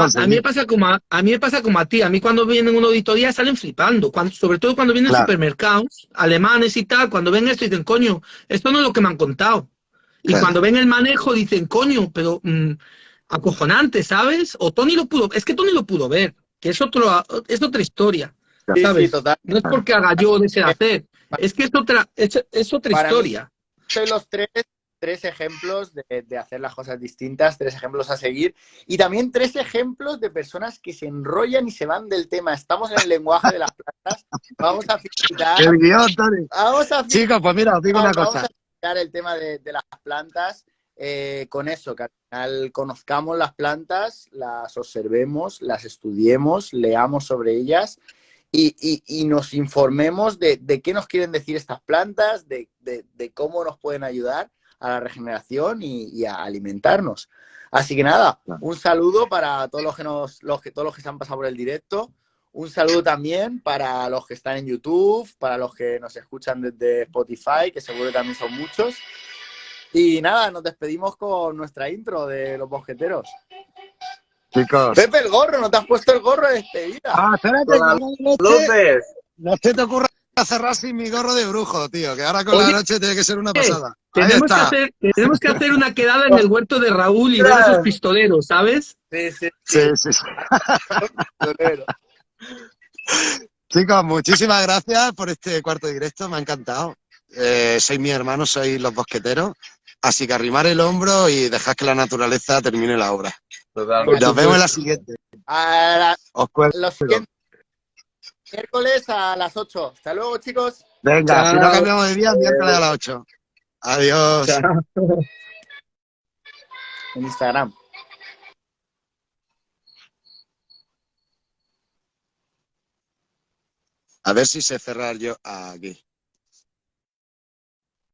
a ti. A mí cuando vienen una auditoría salen flipando, sobre todo cuando vienen supermercados alemanes y tal, cuando ven esto dicen, coño, esto no es lo que me han contado. Y cuando ven el manejo dicen, coño, pero acojonante, ¿sabes? O Tony lo pudo, es que Tony lo pudo ver, que es otra historia, ¿sabes? Sí, total. No es porque haga yo de ese hacer, es que es otra historia. Soy los tres ejemplos de hacer las cosas distintas, 3 ejemplos a seguir y también 3 ejemplos de personas que se enrollan y se van del tema. Estamos en el lenguaje de las plantas. Vamos a fijar. El guión, Tony. Chicos, pues mira, os digo una cosa. Vamos a fijar el tema de las plantas con eso, que al final conozcamos las plantas, las observemos, las estudiemos, leamos sobre ellas y nos informemos de qué nos quieren decir estas plantas, de cómo nos pueden ayudar a la regeneración y a alimentarnos. Así que nada, un saludo para todos todos los que se han pasado por el directo. Un saludo también para los que están en YouTube, para los que nos escuchan desde Spotify, que seguro que también son muchos. Y nada, nos despedimos con nuestra intro de Los Bosqueteros. Chicos. Pepe, el gorro, ¿no te has puesto el gorro de despedida? Espérate, López. No se te ocurra cerrar sin mi gorro de brujo, tío, que ahora con la noche tiene que ser una pasada. Tenemos que hacer una quedada en el huerto de Raúl y ver a esos pistoleros, ¿sabes? Sí. Chicos, muchísimas gracias por este cuarto directo, me ha encantado. Sois mis hermanos, sois los bosqueteros, así que arrimar el hombro y dejad que la naturaleza termine la obra. Totalmente. Nos vemos en la siguiente. Los siguientes miércoles a las 8. Hasta luego, chicos. Venga, Chao. si no cambiamos de día, miércoles a las 8. Adiós. Chao. En Instagram. A ver si sé cerrar yo aquí.